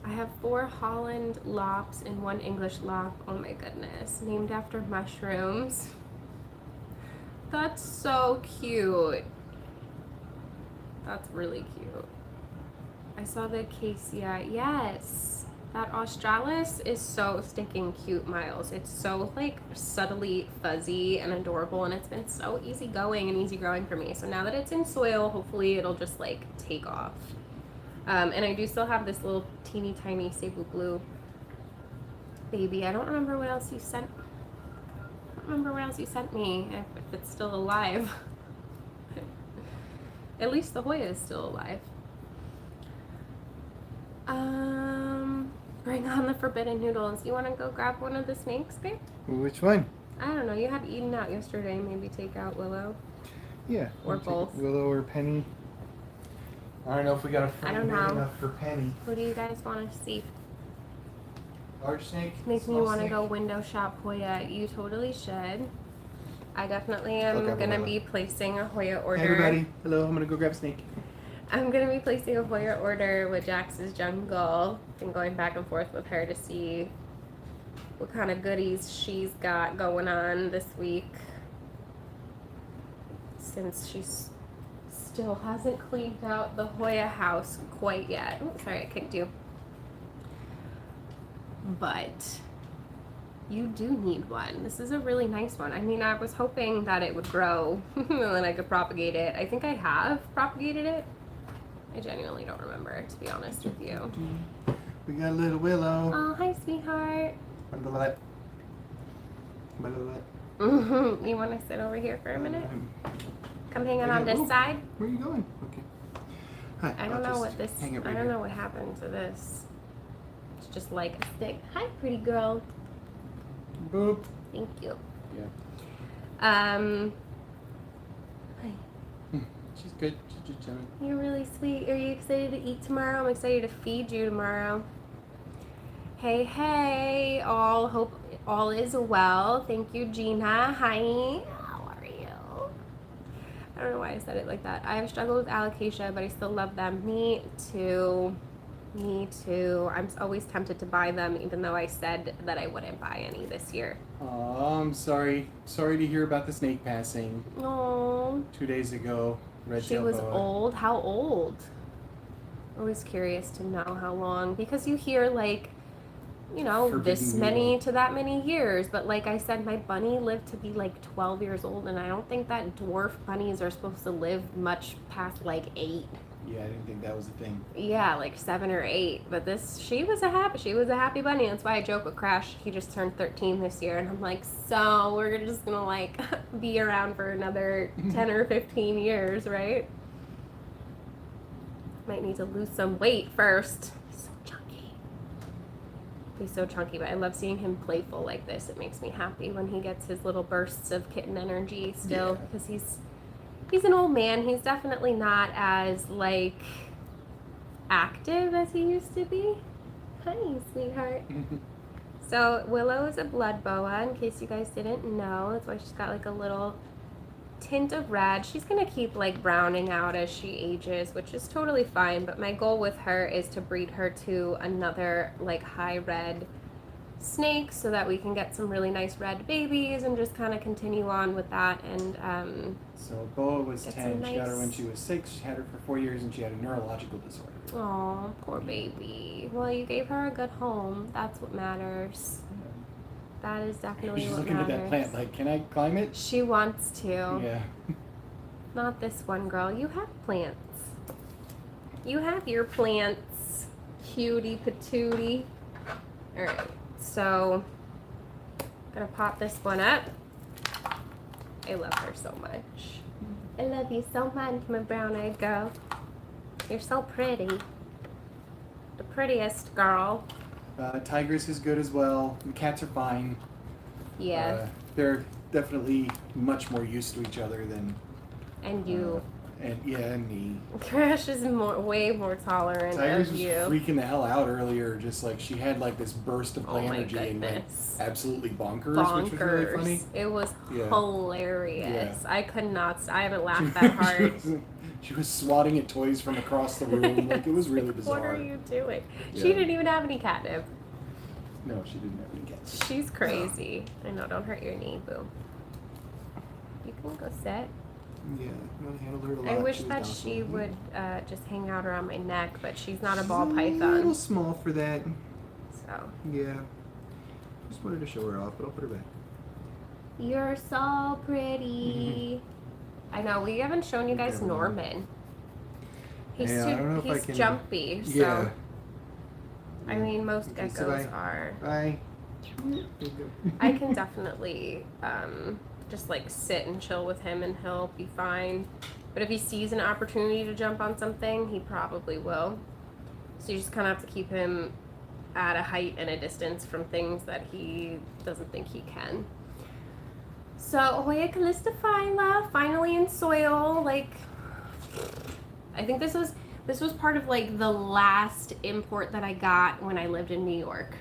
S1: I have 4 Holland lops and 1 English lop. Oh my goodness. Named after mushrooms. That's so cute. That's really cute. I saw the acacia. Yes. That Australis is so stinking cute, Miles. It's so like subtly fuzzy and adorable, and it's been so easy going and easy growing for me. So now that it's in soil, hopefully it'll just like take off. And I do still have this little teeny tiny Cebu Blue baby. I don't remember what else you sent. I don't remember what else you sent me, if it's still alive. At least the Hoya is still alive. Bring on the forbidden noodles. You want to go grab one of the snakes, babe?
S2: Which one?
S1: I don't know. You had eaten out yesterday. Maybe take out Willow.
S2: Yeah.
S1: Or both.
S2: Willow or Penny. I don't know if we got a
S1: I
S2: frame
S1: don't
S2: big
S1: know.
S2: enough for Penny.
S1: What do you guys want to see?
S2: Large snake?
S1: Makes me
S2: Small
S1: want to
S2: snake?
S1: go window shop Hoya. You totally should. I definitely am
S2: Okay,
S1: going to
S2: whatever.
S1: be placing a Hoya order.
S2: Hey everybody. Hello, I'm going to go grab a snake.
S1: I'm gonna be placing a Hoya order with Jax's Jungle. Been going back and forth with her to see what kind of goodies she's got going on this week, since she's still hasn't cleaned out the Hoya house quite yet. Oh, sorry, I kicked you. But you do need one. This is a really nice one. I mean, I was hoping that it would grow and then I could propagate it. I think I have propagated it. I genuinely don't remember, to be honest with you.
S2: We got a little Willow.
S1: Oh, hi, sweetheart.
S2: What?
S1: You want to sit over here for a minute? Come hang out on this side.
S2: Where are you going? Okay. Hi.
S1: I don't know what this. I don't know what happened to this. It's just like a stick. Hi, pretty girl.
S2: Boop.
S1: Thank you.
S2: Yeah.
S1: Hi.
S2: She's good. She's just chilling.
S1: You're really sweet. Are you excited to eat tomorrow? I'm excited to feed you tomorrow. Hey, hey. All hope all is well. Thank you, Gina. Hi. How are you? I don't know why I said it like that. I have struggled with alopecia, but I still love them. Me too. Me too. I'm always tempted to buy them, even though I said that I wouldn't buy any this year.
S2: Oh, I'm sorry. Sorry to hear about the snake passing.
S1: Oh.
S2: 2 days ago.
S1: She was old. How old? Always curious to know how long, because you hear like, you know, this many to that many years, but like I said, my bunny lived to be like 12 years old, and I don't think that dwarf bunnies are supposed to live much past like 8.
S2: Yeah, I didn't think that was a thing.
S1: Yeah, like 7 or 8. But she was a happy bunny. That's why I joke with Crash. He just turned 13 this year, and I'm like, so we're just gonna like be around for another 10 or 15 years, right? Might need to lose some weight first. He's so chunky. He's so chunky, but I love seeing him playful like this. It makes me happy when he gets his little bursts of kitten energy still, because he's an old man. He's definitely not as like active as he used to be. Hi, sweetheart. So Willow is a blood boa, in case you guys didn't know. That's why she's got like a little tint of red. She's gonna keep like browning out as she ages, which is totally fine, but my goal with her is to breed her to another like high red snake, so that we can get some really nice red babies and just kind of continue on with that. And
S2: so Boa was 10. She got her when she was 6. She had her for 4 years, and she had a neurological disorder.
S1: Oh, poor baby. Well, you gave her a good home. That's what matters. That is definitely
S2: She's
S1: what
S2: looking
S1: matters.
S2: at that plant like, can I climb it?
S1: She wants to.
S2: Yeah.
S1: Not this one, girl. You have plants. You have your plants. Cutie patootie. Alright. So, gonna pop this one up. I love her so much. I love you so much, my brown-eyed girl. You're so pretty. The prettiest girl.
S2: Tigress is good as well. The cats are fine.
S1: Yeah.
S2: They're definitely much more used to each other than...
S1: And you.
S2: And me.
S1: Crash is way more tolerant
S2: Tigress
S1: of you.
S2: was freaking the hell out earlier. Just like she had like this burst of play
S1: my
S2: energy and like
S1: goodness.
S2: absolutely bonkers, which was really funny.
S1: It was
S2: Yeah.
S1: hilarious.
S2: Yeah.
S1: I could not. I haven't laughed that hard.
S2: She was swatting at toys from across the room. Like, it was really bizarre.
S1: What are you doing?
S2: Yeah.
S1: She didn't even have any catnip.
S2: No, she didn't have any cats.
S1: She's crazy. I know. Don't hurt your knee, boo. You can go sit.
S2: Yeah, I handled her a lot.
S1: I wish
S2: was
S1: that
S2: docile.
S1: she would just hang out around my neck, but she's not a
S2: She's
S1: ball
S2: a little
S1: python.
S2: small for that.
S1: So.
S2: Yeah. Just wanted to show her off, but I'll put her back.
S1: You're so pretty. I know, we haven't shown you guys Norman. He's
S2: Yeah, I don't know if I
S1: he's
S2: can-
S1: jumpy, so
S2: Yeah.
S1: I mean most
S2: Okay,
S1: geckos
S2: so
S1: are.
S2: Bye.
S1: I can definitely just like sit and chill with him and he'll be fine. But if he sees an opportunity to jump on something, he probably will. So you just kind of have to keep him at a height and a distance from things that he doesn't think he can. So Hoya calistophylla finally in soil. Like, I think this was part of like the last import that I got when I lived in New York.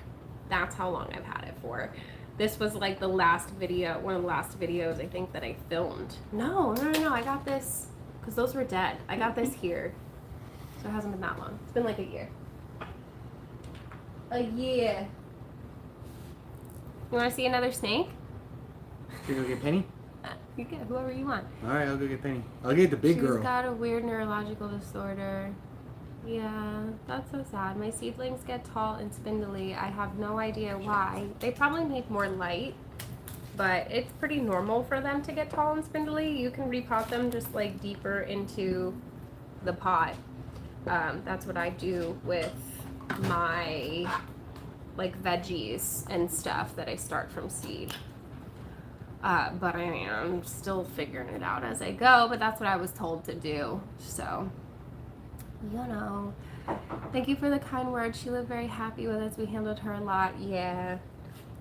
S1: That's how long I've had it for. This was like the last video, one of the last videos I think that I filmed. No, I got this because those were dead. I got this here. So it hasn't been that long. It's been like a year. A year. You want to see another snake?
S3: You go get Penny?
S1: You get whoever you want.
S3: Alright, I'll go get Penny. I'll get the big girl.
S1: She's got a weird neurological disorder. Yeah, that's so sad. My seedlings get tall and spindly. I have no idea why. They probably need more light, but it's pretty normal for them to get tall and spindly. You can repot them just like deeper into the pot. That's what I do with my like veggies and stuff that I start from seed. But I'm still figuring it out as I go, but that's what I was told to do. So, you know, thank you for the kind words. She lived very happy with us. We handled her a lot. Yeah,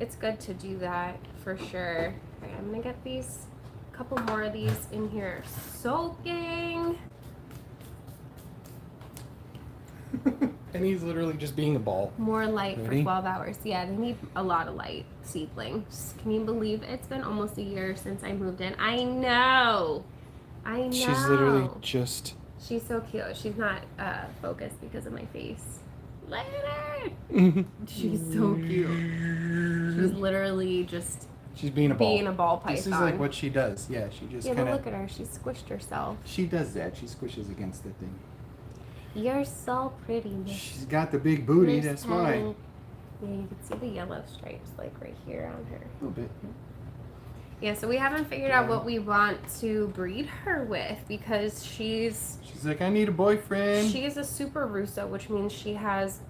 S1: it's good to do that for sure. All right, I'm gonna get these, a couple more of these in here soaking.
S3: Penny's literally just being a ball.
S1: More light
S3: Ready?
S1: for 12 hours. Yeah, they need a lot of light, seedlings. Can you believe it's been almost a year since I moved in? I know.
S3: She's literally just...
S1: She's so cute. She's not focused because of my face. Later. She's so cute. She's literally just
S3: She's being a ball.
S1: being a ball python.
S3: This is like what she does. Yeah, she just
S1: Yeah,
S3: kind
S1: but
S3: of...
S1: look at her. She squished herself.
S3: She does that. She squishes against the thing.
S1: You're so pretty, Miss.
S3: She's got the big booty,
S1: Miss
S3: that's
S1: Penny.
S3: why.
S1: Yeah, you can see the yellow stripes like right here on her.
S3: A little bit.
S1: Yeah, so we haven't figured out what we want to breed her with because she's
S3: like, I need a boyfriend.
S1: she is a super Russo, which means she has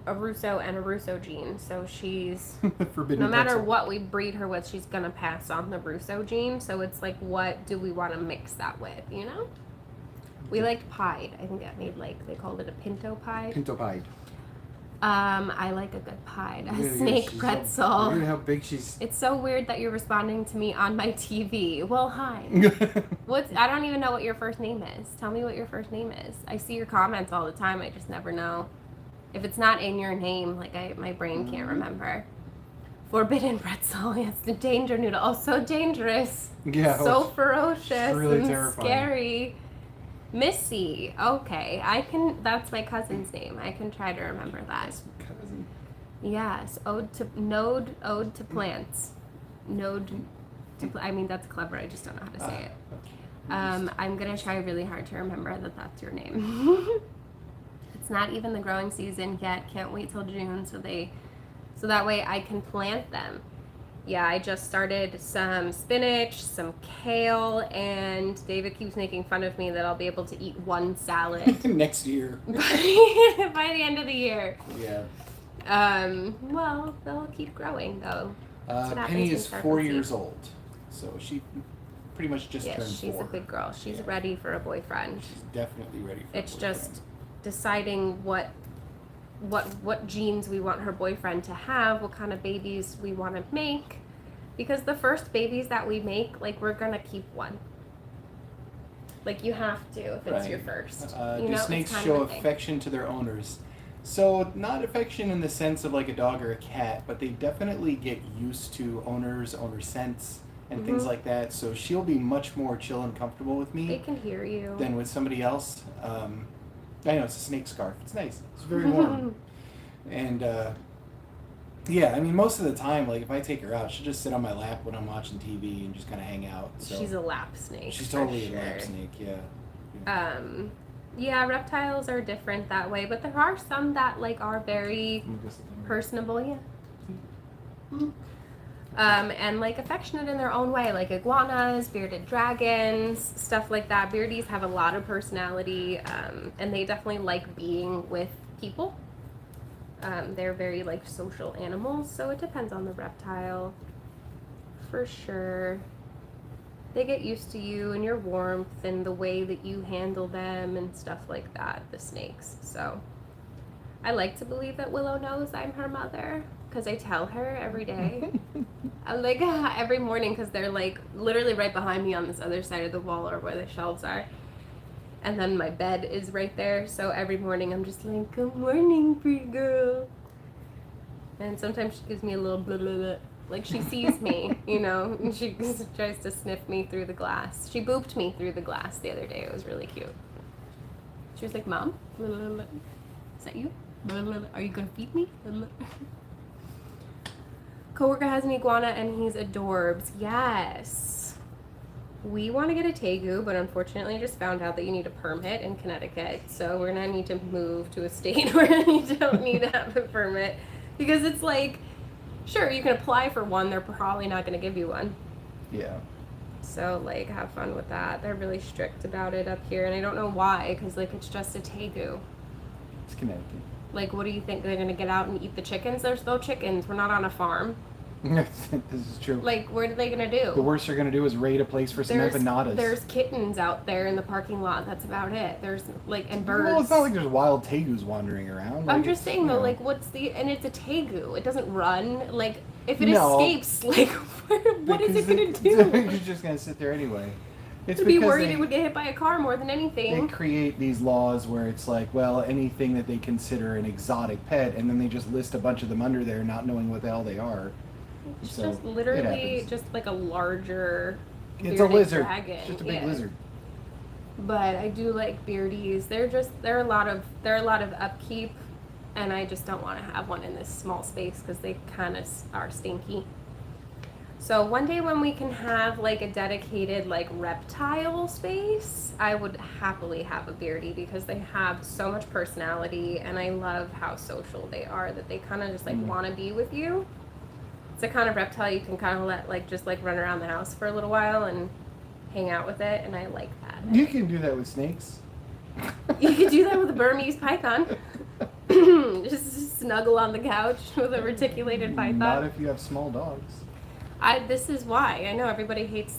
S1: a Russo and a Russo gene. So she's
S3: Forbidden
S1: no matter
S3: pretzel.
S1: what we breed her with, she's gonna pass on the Russo gene. So it's like, what do we want to mix that with? You know, we liked pied. I think that made like they called it a pinto pied.
S3: Pinto pied.
S1: I like a good pied, a
S3: Yeah,
S1: snake
S3: she's
S1: pretzel.
S3: Look at how big she's...
S1: It's so weird that you're responding to me on my TV. Well, hi. I don't even know what your first name is. Tell me what your first name is. I see your comments all the time. I just never know. If it's not in your name, like my brain can't remember. Forbidden pretzel. Yes, the danger noodle. Oh, so dangerous.
S3: Yeah.
S1: So ferocious
S3: really
S1: and
S3: terrifying.
S1: scary. Missy. Okay, that's my cousin's name. I can try to remember that.
S3: Cousin.
S1: Yes, ode to plants. I mean, that's clever. I just don't know how to say it. I'm gonna try really hard to remember that that's your name. It's not even the growing season yet. Can't wait till June so that way I can plant them. Yeah, I just started some spinach, some kale, and David keeps making fun of me that I'll be able to eat one salad
S3: Next year.
S1: by the end of the year.
S3: Yeah.
S1: Well, they'll keep growing though. So that
S3: Penny
S1: makes me
S3: is
S1: start
S3: 4
S1: with
S3: years
S1: seed.
S3: old, so she pretty much just turned
S1: Yes, she's
S3: 4.
S1: a big girl. She's
S3: Yeah.
S1: ready for a boyfriend.
S3: She's definitely ready for
S1: It's
S3: a
S1: just deciding what genes we want her boyfriend to have, what kind of babies we want to make, because the first babies that we make, like, we're gonna keep one. Like, you have to if it's your first. You
S3: Do
S1: know,
S3: snakes
S1: it's kind
S3: show
S1: of a thing.
S3: affection to their owners? So, not affection in the sense of like a dog or a cat, but they definitely get used to owner scents and things like that. So she'll be much more chill and comfortable with
S1: They
S3: me
S1: can hear you.
S3: than with somebody else. I know, it's a snake scarf. It's nice. It's very warm. And yeah, I mean, most of the time, like if I take her out, she'll just sit on my lap when I'm watching TV and just kind of hang out. So
S1: She's a lap snake.
S3: she's
S1: for
S3: totally
S1: sure.
S3: a lap snake. Yeah.
S1: Yeah, reptiles are different that way, but there are some that like are very personable, yeah. And like affectionate in their own way, like iguanas, bearded dragons, stuff like that. Beardies have a lot of personality, and they definitely like being with people. They're very like social animals, so it depends on the reptile, for sure. They get used to you and your warmth and the way that you handle them and stuff like that, the snakes. So I like to believe that Willow knows I'm her mother because I tell her every day. I like every morning because they're like literally right behind me on this other side of the wall or where the shelves are. And then my bed is right there. So every morning I'm just like, good morning, pretty girl. And sometimes she gives me a little blah, blah, blah. Like she sees me, you know, and she tries to sniff me through the glass. She booped me through the glass the other day. It was really cute. She was like, Mom, is that you? Are you gonna feed me? Coworker has an iguana and he's adorbs. Yes. We want to get a tegu, but unfortunately just found out that you need a permit in Connecticut. So we're gonna need to move to a state where you don't need to have a permit. Because it's like, sure, you can apply for one, they're probably not gonna give you one.
S2: Yeah.
S1: So, like, have fun with that. They're really strict about it up here, and I don't know why, because, like, it's just a tegu.
S2: It's Connecticut.
S1: Like, what do you think? They're going to get out and eat the chickens? There's no chickens. We're not on a farm.
S2: This is true.
S1: Like, what are they going to do?
S2: The worst they're going to do is raid a place for some empanadas.
S1: There's kittens out there in the parking lot. That's about it. There's, like, and birds.
S2: Well, it's not like there's wild tegus wandering around. Like,
S1: I'm just saying, though, like, and it's a tegu. It doesn't run. Like, if it escapes, like, what is it going to do?
S2: You're just going to sit there anyway. It's
S1: to be worried it would get hit by a car more than anything.
S2: They create these laws where it's like, well, anything that they consider an exotic pet, and then they just list a bunch of them under there, not knowing what the hell they are.
S1: It's
S2: So,
S1: just literally just like a larger.
S2: It's a lizard.
S1: Dragon.
S2: It's just a big lizard.
S1: But I do like beardies. They're a lot of upkeep, and I just don't want to have one in this small space because they kind of are stinky. So one day when we can have like a dedicated like reptile space, I would happily have a beardie because they have so much personality, and I love how social they are, that they kind of just like want to be with you. It's a kind of reptile you can kind of let like just like run around the house for a little while and hang out with it, and I like that.
S2: You can do that with snakes.
S1: You could do that with a Burmese python. just snuggle on the couch with a reticulated python.
S2: Not if you have small dogs.
S1: This is why. I know everybody hates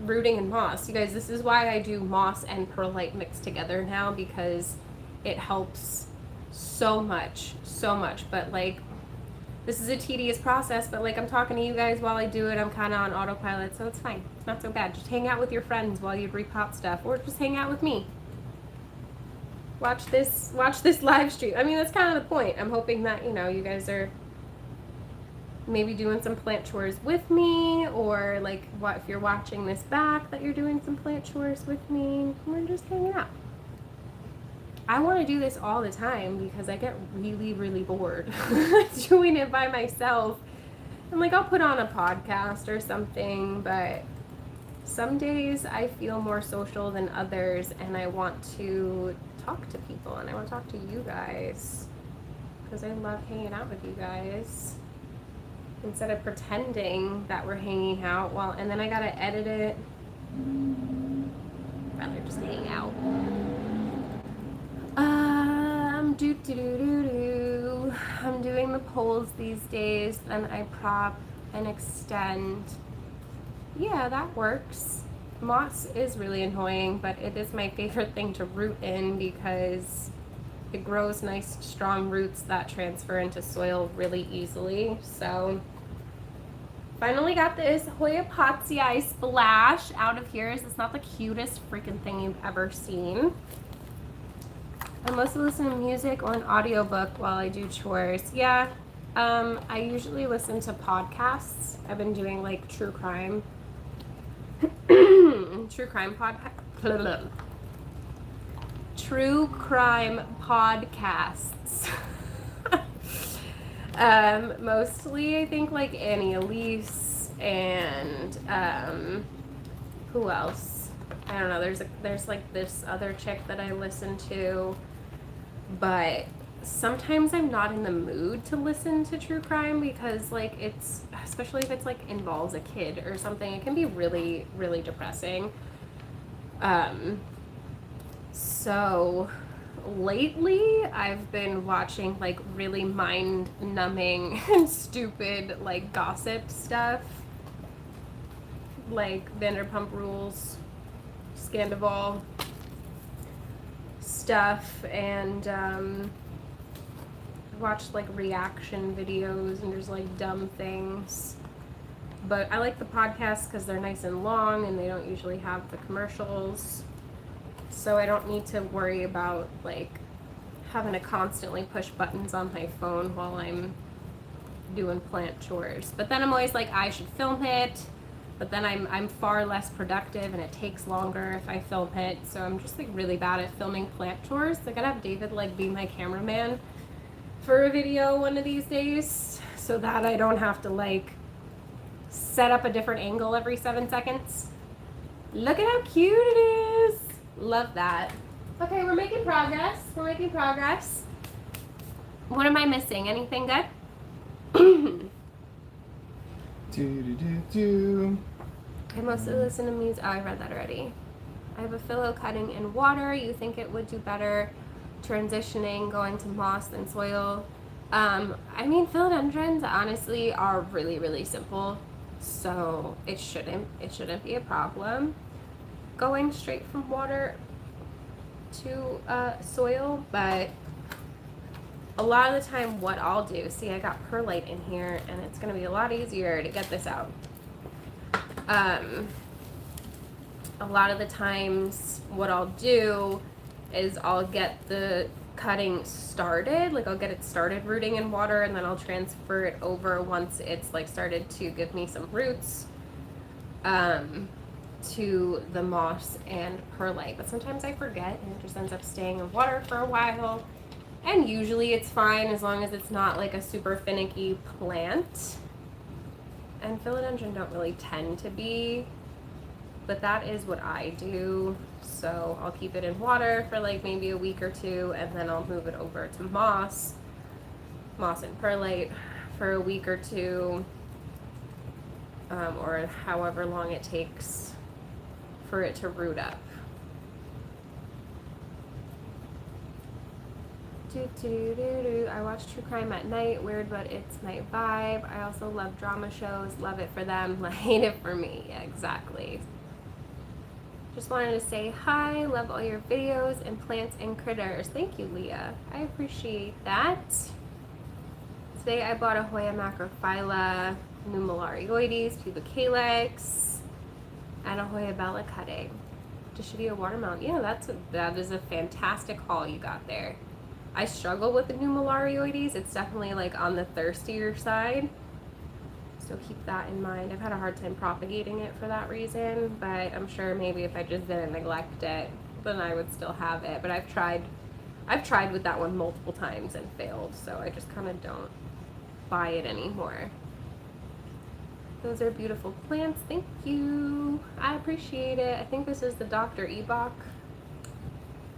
S1: rooting in moss. You guys, this is why I do moss and perlite mixed together now, because it helps so much. But like, this is a tedious process, but like I'm talking to you guys while I do it. I'm kind of on autopilot, so it's fine. It's not so bad. Just hang out with your friends while you repot stuff, or just hang out with me. Watch this live stream. I mean, that's kind of the point. I'm hoping that, you guys are maybe doing some plant chores with me, or like if you're watching this back, that you're doing some plant chores with me. We're just hanging out. I want to do this all the time because I get really, really bored doing it by myself. And like, I'll put on a podcast or something, but some days I feel more social than others, and I want to talk to people, and I want to talk to you guys because I love hanging out with you guys. Instead of pretending that we're hanging out, and then I gotta edit it. Rather just hang out. I'm doing the poles these days, then I prop and extend. Yeah, that works. Moss is really annoying, but it is my favorite thing to root in because it grows nice, strong roots that transfer into soil really easily. So, finally got this Hoya Potsii splash out of here. It's not the cutest freaking thing you've ever seen. I mostly listen to music or an audiobook while I do chores. Yeah, I usually listen to podcasts. I've been doing like true crime podcasts. Mostly I think like Annie Elise and who else? I don't know. There's like this other chick that I listen to, but sometimes I'm not in the mood to listen to true crime because like especially if it's like involves a kid or something, it can be really, really depressing. So lately I've been watching like really mind-numbing and stupid like gossip stuff, like Vanderpump Rules, Scandival stuff, and watched like reaction videos and just like dumb things. But I like the podcasts because they're nice and long and they don't usually have the commercials, so I don't need to worry about like having to constantly push buttons on my phone while I'm doing plant chores. But then I'm always like, I should film it, but then I'm far less productive and it takes longer if I film it. So I'm just like really bad at filming plant tours. I gotta have David like be my cameraman for a video one of these days so that I don't have to like set up a different angle every 7 seconds. Look at how cute it is. Love that. Okay, we're making progress. We're making progress. What am I missing? Anything good? I mostly listen to music. Oh, I read that already. I have a philo cutting in water. You think it would do better transitioning, going to moss than soil? I mean, philodendrons honestly are really, really simple, so it shouldn't be a problem going straight from water to soil. But a lot of the time, what I'll do, see, I got perlite in here, and it's gonna be a lot easier to get this out. A lot of the times what I'll do is I'll get the cutting started, like I'll get it started rooting in water, and then I'll transfer it over once it's like started to give me some roots to the moss and perlite. But sometimes I forget and it just ends up staying in water for a while, and usually it's fine as long as it's not like a super finicky plant. And philodendron don't really tend to be, but that is what I do. So I'll keep it in water for like maybe a week or two, and then I'll move it over to moss and perlite for a week or two, or however long it takes for it to root up. I watch true crime at night. Weird, but it's my vibe. I also love drama shows. Love it for them. Hate it for me. Yeah, exactly. Just wanted to say hi. Love all your videos and plants and critters. Thank you, Leah. I appreciate that. Today I bought a Hoya macrophylla, Numelarioides, pubicalyx, and a Hoya bella cutting. Dischidia watermelon. Yeah, that is a fantastic haul you got there. I struggle with the Numelarioides. It's definitely like on the thirstier side, so keep that in mind. I've had a hard time propagating it for that reason, but I'm sure maybe if I just didn't neglect it, then I would still have it. But I've tried with that one multiple times and failed, so I just kind of don't buy it anymore. Those are beautiful plants. Thank you. I appreciate it. I think this is the Dr. Ebach.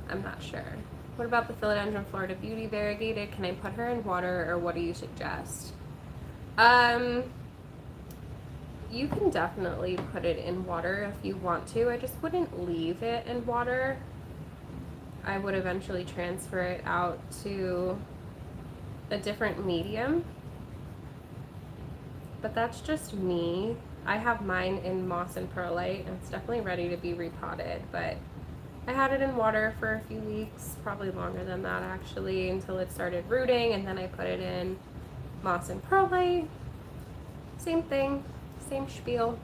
S1: I'm not sure. What about the philodendron Florida Beauty variegated? Can I put her in water, or what do you suggest? You can definitely put it in water if you want to. I just wouldn't leave it in water. I would eventually transfer it out to a different medium. But that's just me. I have mine in moss and perlite, and it's definitely ready to be repotted, but I had it in water for a few weeks, probably longer than that actually, until it started rooting, and then I put it in moss and perlite. Same thing, same spiel.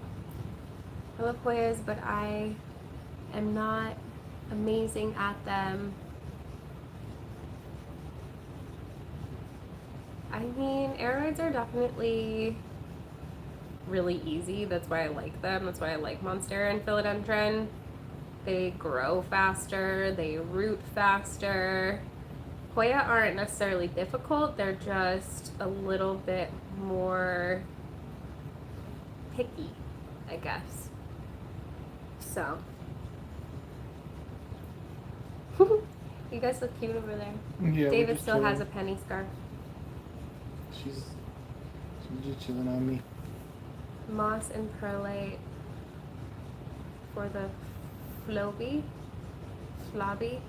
S1: I love Hoyas, but I am not amazing at them. I mean, aeroids are definitely really easy. That's why I like them. That's why I like Monstera and Philodendron. They grow faster, they root faster. Hoya aren't necessarily difficult, they're just a little bit more picky, I guess. So. You guys look cute over there.
S2: Yeah,
S1: David still has a penny scarf.
S2: She's just chilling on me.
S1: Moss and perlite for the Flobby?
S2: Floby.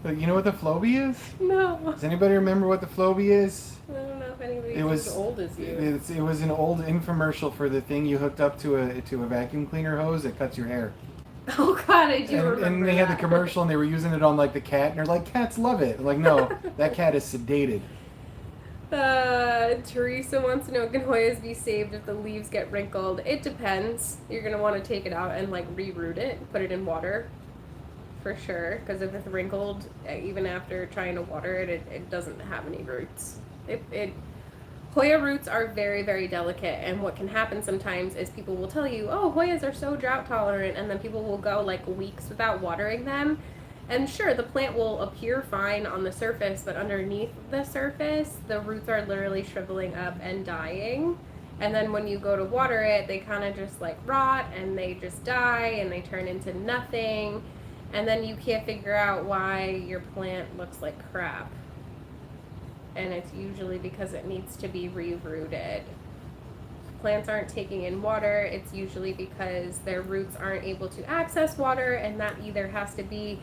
S2: But you know what the Floby is?
S1: No.
S2: Does anybody remember what the Floby is?
S1: I don't know if anybody's
S2: It was
S1: as old as you.
S2: It was an old infomercial for the thing you hooked up to a vacuum cleaner hose that cuts your hair.
S1: Oh God, I do remember
S2: And they had the
S1: that.
S2: commercial, and they were using it on like the cat, and they're like, cats love it. I'm like, no, that cat is sedated.
S1: Teresa wants to know, can Hoyas be saved if the leaves get wrinkled? It depends. You're going to want to take it out and like reroot it, put it in water for sure. Because if it's wrinkled, even after trying to water it, it doesn't have any roots. Hoya roots are very, very delicate, and what can happen sometimes is people will tell you, oh, Hoyas are so drought tolerant, and then people will go like weeks without watering them. And sure, the plant will appear fine on the surface, but underneath the surface, the roots are literally shriveling up and dying. And then when you go to water it, they kind of just like rot, and they just die, and they turn into nothing. And then you can't figure out why your plant looks like crap. And it's usually because it needs to be re-rooted. Plants aren't taking in water, it's usually because their roots aren't able to access water, and that either has to be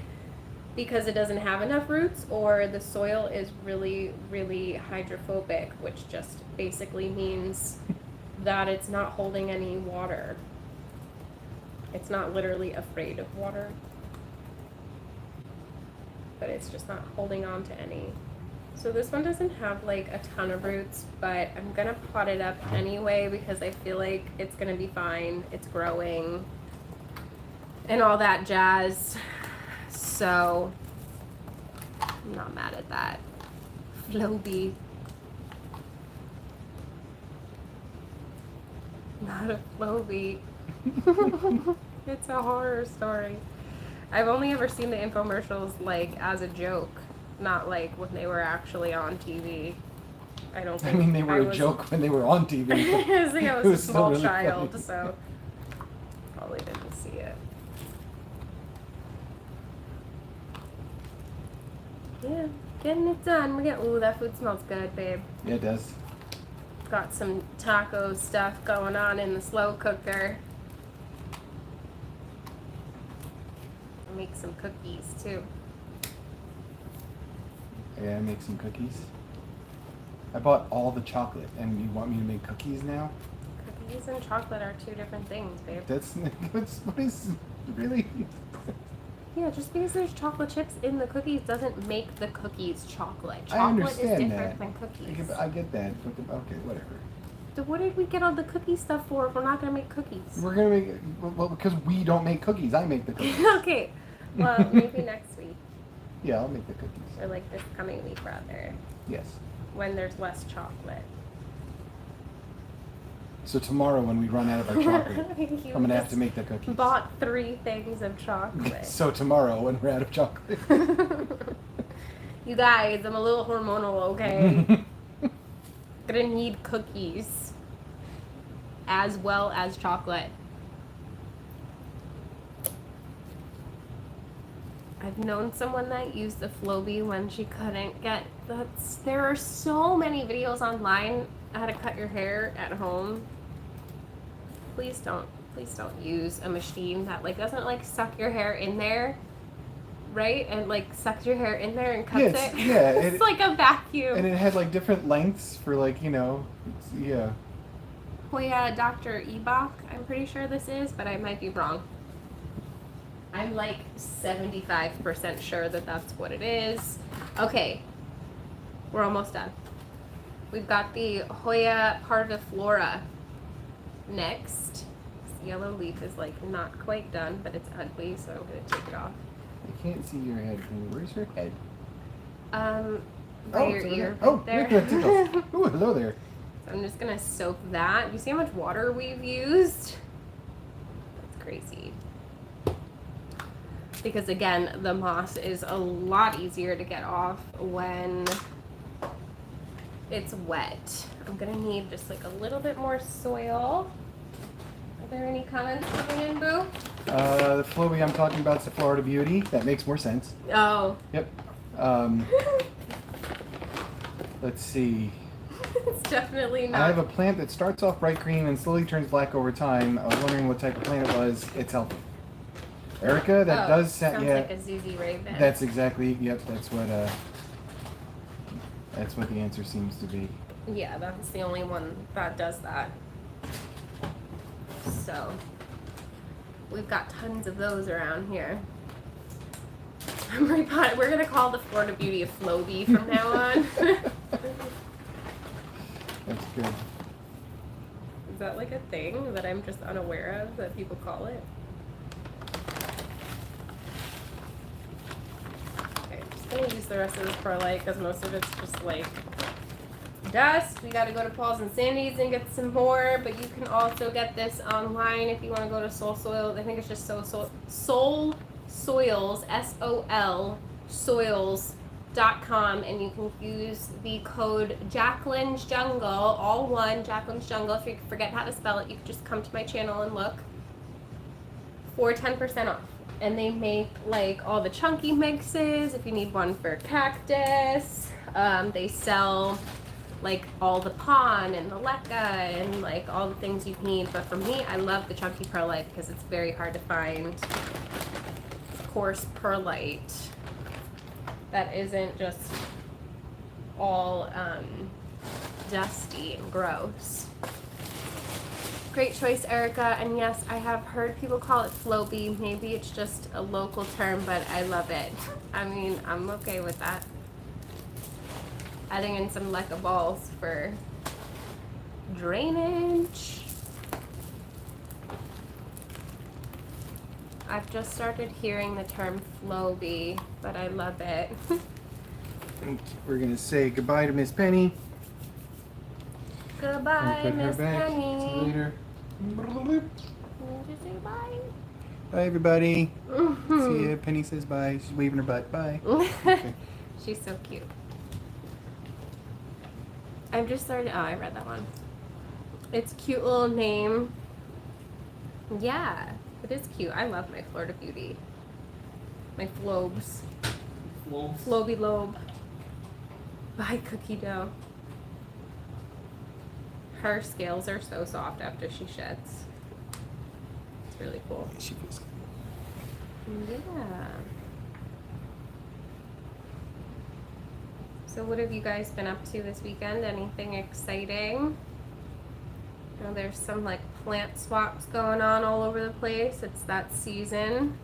S1: because it doesn't have enough roots, or the soil is really, really hydrophobic, which just basically means that it's not holding any water. It's not literally afraid of water, but it's just not holding on to any. So this one doesn't have like a ton of roots, but I'm gonna pot it up anyway because I feel like it's gonna be fine. It's growing and all that jazz. So I'm not mad at that. Floby. Not a Floby. It's a horror story. I've only ever seen the infomercials like as a joke. Not like when they were actually on TV. I don't think.
S2: I mean, they were a joke when they were on TV.
S1: I think I was a small
S2: really
S1: child,
S2: funny.
S1: so probably didn't see it. Yeah, getting it done. We're getting. Ooh, that food smells good, babe.
S2: Yeah, it does.
S1: Got some taco stuff going on in the slow cooker. I'll make some cookies too.
S2: Yeah, I make some cookies. I bought all the chocolate, and you want me to make cookies now?
S1: Cookies and chocolate are two different things, babe.
S2: What is really?
S1: Yeah, just because there's chocolate chips in the cookies doesn't make the cookies chocolate.
S2: I
S1: Chocolate is
S2: understand
S1: different
S2: that.
S1: than cookies.
S2: I get that. But okay, whatever.
S1: So what did we get all the cookie stuff for if we're not gonna make cookies?
S2: We're gonna make well because we don't make cookies. I make the cookies.
S1: Okay, well maybe next week
S2: Yeah, I'll make the cookies.
S1: or like this coming week rather,
S2: Yes.
S1: when there's less chocolate.
S2: So tomorrow when we run out of our chocolate,
S1: You
S2: I'm gonna have
S1: just
S2: to make the cookies.
S1: Bought 3 things of chocolate.
S2: So tomorrow when we're out of chocolate.
S1: You guys, I'm a little hormonal, okay? Gonna need cookies as well as chocolate. I've known someone that used the Floby when she couldn't get there are so many videos online how to cut your hair at home. Please don't use a machine that like doesn't like suck your hair in there, right? And like sucks your hair in there and cuts it.
S2: Yeah,
S1: It's like a vacuum.
S2: And it had like different lengths for like, yeah.
S1: Hoya Dr. Ebach, I'm pretty sure this is, but I might be wrong. I'm like 75% sure that that's what it is. Okay, we're almost done. We've got the Hoya parviflora next. This yellow leaf is like not quite done, but it's ugly, so I'm gonna take it off.
S2: I can't see your head. Where's your head?
S1: By your ear.
S2: Oh,
S1: right there.
S2: look at the tickles. Ooh, hello there.
S1: So I'm just gonna soak that. You see how much water we've used? That's crazy. Because again, the moss is a lot easier to get off when it's wet. I'm gonna need just like a little bit more soil. Are there any comments coming in, Boo?
S2: The Floby I'm talking about is the Florida Beauty. That makes more sense.
S1: Oh.
S2: Yep. Let's see.
S1: It's definitely not.
S2: I have a plant that starts off bright green and slowly turns black over time. I was wondering what type of plant it was. It's healthy. Erica, that does sound,
S1: sounds like a ZZ Raven.
S2: That's exactly, yep, that's what the answer seems to be.
S1: Yeah, that's the only one that does that. So, we've got tons of those around here. We're gonna call the Florida Beauty a Floby from now on.
S2: That's good.
S1: Is that like a thing that I'm just unaware of that people call it? Okay, I'm just gonna use the rest of this perlite because most of it's just like dust. We got to go to Paul's and Sandy's and get some more, but you can also get this online if you want to go to Soul Soils. I think it's just Soul Soils, SOL Soils.com, and you can use the code Jacqueline's Jungle, all one, Jacqueline's Jungle. If you forget how to spell it, you can just come to my channel and look for 10% off. And they make like all the chunky mixes if you need one for cactus. They sell like all the pon and the leca and like all the things you need. But for me, I love the chunky perlite because it's very hard to find coarse perlite that isn't just all dusty and gross. Great choice, Erica. And yes, I have heard people call it Floby. Maybe it's just a local term, but I love it. I mean, I'm okay with that. Adding in some leca balls for drainage. I've just started hearing the term Floby, but I love it.
S2: We're gonna say goodbye to Miss Penny.
S1: Goodbye, Miss Penny.
S2: See you later.
S1: Did you say bye?
S2: Bye, everybody. See ya. Penny says bye. She's waving her butt. Bye. Okay.
S1: She's so cute. I've just started. Oh, I read that one. It's a cute little name. Yeah, it is cute. I love my Florida Beauty. My Flobes. Floby Lobe. Bye, Cookie Dough. Her scales are so soft after she sheds. It's really cool.
S2: She feels good.
S1: Yeah. So what have you guys been up to this weekend? Anything exciting? I know there's some like plant swaps going on all over the place. It's that season.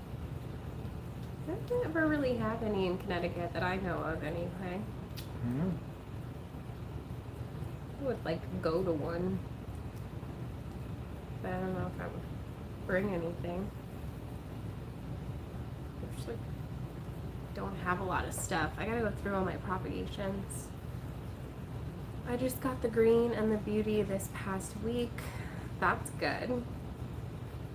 S1: I've never really had any in Connecticut that I know of anyway.
S2: Mm-hmm.
S1: I would like to go to one, but I don't know if I would bring anything. I just like don't have a lot of stuff. I gotta go through all my propagations. I just got the green and the beauty this past week. That's good.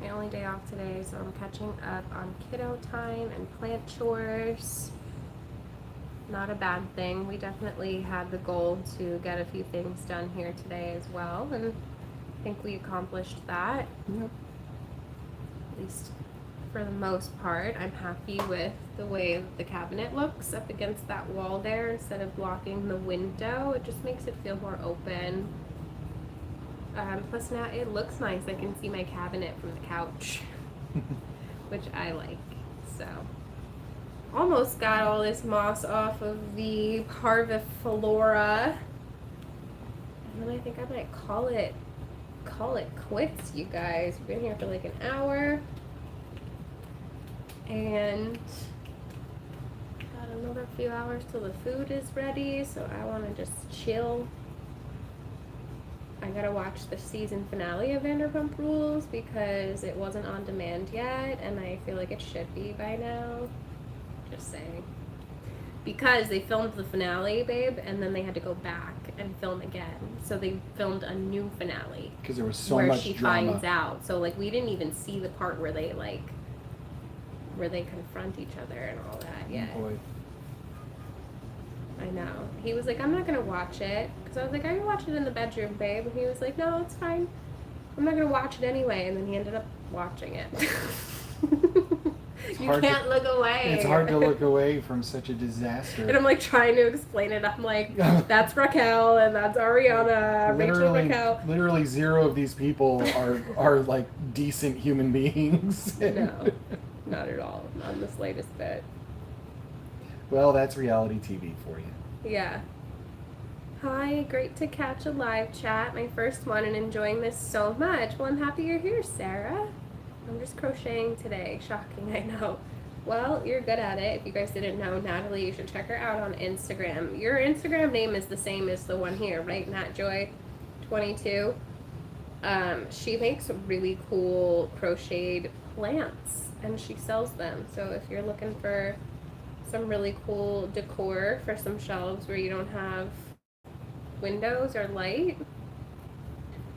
S1: My only day off today, so I'm catching up on kiddo time and plant chores. Not a bad thing. We definitely had the goal to get a few things done here today as well, and I think we accomplished that.
S2: Yep.
S1: At least for the most part. I'm happy with the way the cabinet looks up against that wall there instead of blocking the window. It just makes it feel more open. Plus now it looks nice. I can see my cabinet from the couch, which I like. So almost got all this moss off of the parviflora, and then I think I might call it quits, you guys. We've been here for like an hour, and got another few hours till the food is ready, so I want to just chill. I gotta watch the season finale of Vanderpump Rules because it wasn't on demand yet, and I feel like it should be by now. Just saying. Because they filmed the finale, babe, and then they had to go back and film again. So they filmed a new finale.
S2: Because there was so
S1: where
S2: much
S1: she
S2: drama.
S1: finds out. So like we didn't even see the part where they confront each other and all that yet.
S2: Boy.
S1: I know. He was like, I'm not gonna watch it. Because I was like, I can watch it in the bedroom, babe. And he was like, no, it's fine. I'm not gonna watch it anyway. And then he ended up watching it. You can't look away.
S2: It's hard to look away from such a disaster.
S1: And I'm like trying to explain it. I'm like, that's Raquel and that's Ariana. Rachel Raquel.
S2: Literally zero of these people are like decent human beings.
S1: No, not at all. Not in the slightest bit.
S2: Well, that's reality TV for you.
S1: Yeah. Hi, great to catch a live chat. My first one and enjoying this so much. Well, I'm happy you're here, Sarah. I'm just crocheting today. Shocking, I know. Well, you're good at it. If you guys didn't know, Natalie, you should check her out on Instagram. Your Instagram name is the same as the one here, right? NatJoy22. She makes really cool crocheted plants, and she sells them. So if you're looking for some really cool decor for some shelves where you don't have windows are light.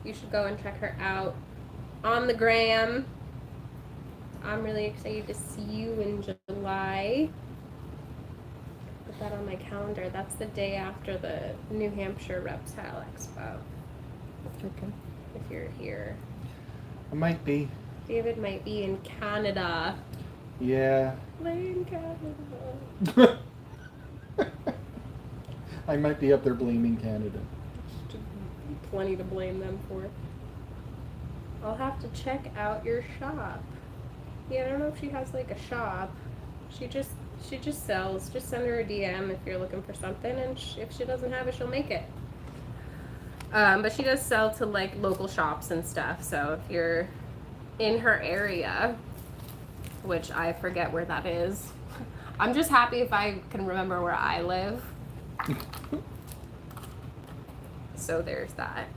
S1: You should go and check her out on the gram. I'm really excited to see you in July. Put that on my calendar. That's the day after the New Hampshire Reptile Expo.
S2: Okay.
S1: If you're here.
S2: I might be.
S1: David might be in Canada.
S2: Yeah.
S1: In Canada.
S2: I might be up there blaming Canada.
S1: Plenty to blame them for. I'll have to check out your shop. Yeah, I don't know if she has like a shop. She just sells. Just send her a DM if you're looking for something, and if she doesn't have it, she'll make it. But she does sell to like local shops and stuff. So if you're in her area, which I forget where that is, I'm just happy if I can remember where I live. So there's that.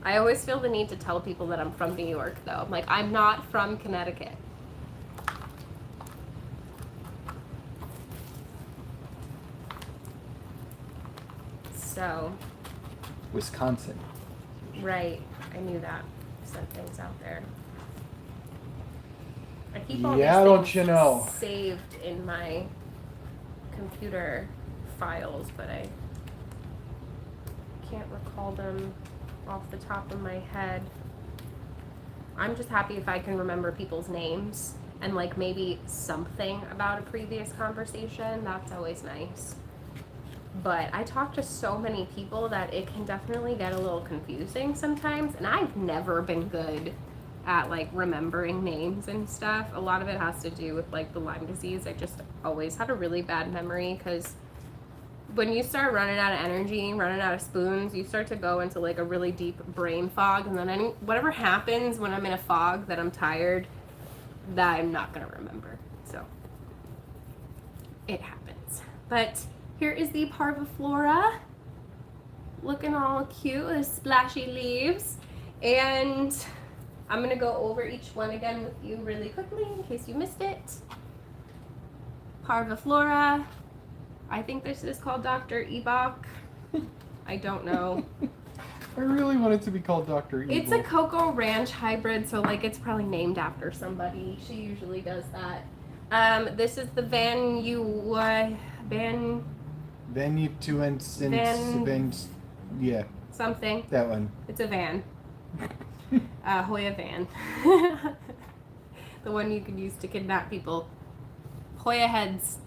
S1: I always feel the need to tell people that I'm from New York, though. I'm like, I'm not from Connecticut. So.
S2: Wisconsin.
S1: Right. I knew that. Sent things out there. I keep all
S2: Yeah,
S1: these
S2: don't
S1: things
S2: you know?
S1: saved in my computer files, but I can't recall them off the top of my head. I'm just happy if I can remember people's names and like maybe something about a previous conversation. That's always nice. But I talk to so many people that it can definitely get a little confusing sometimes, and I've never been good at like remembering names and stuff. A lot of it has to do with like the Lyme disease. I just always had a really bad memory because when you start running out of energy, running out of spoons, you start to go into like a really deep brain fog, and then whatever happens when I'm in a fog that I'm tired, that I'm not gonna remember. So it happens. But here is the parviflora, looking all cute with splashy leaves, and I'm gonna go over each one again with you really quickly in case you missed it. Parviflora. I think this is called Dr. Ebach. I don't know.
S2: I really want it to be called Dr. Evil.
S1: It's a Cocoa Ranch hybrid, so like it's probably named after somebody. She usually does that. This is the yeah, something.
S2: That one.
S1: It's a van. Hoya van. The one you could use to kidnap people. Hoya heads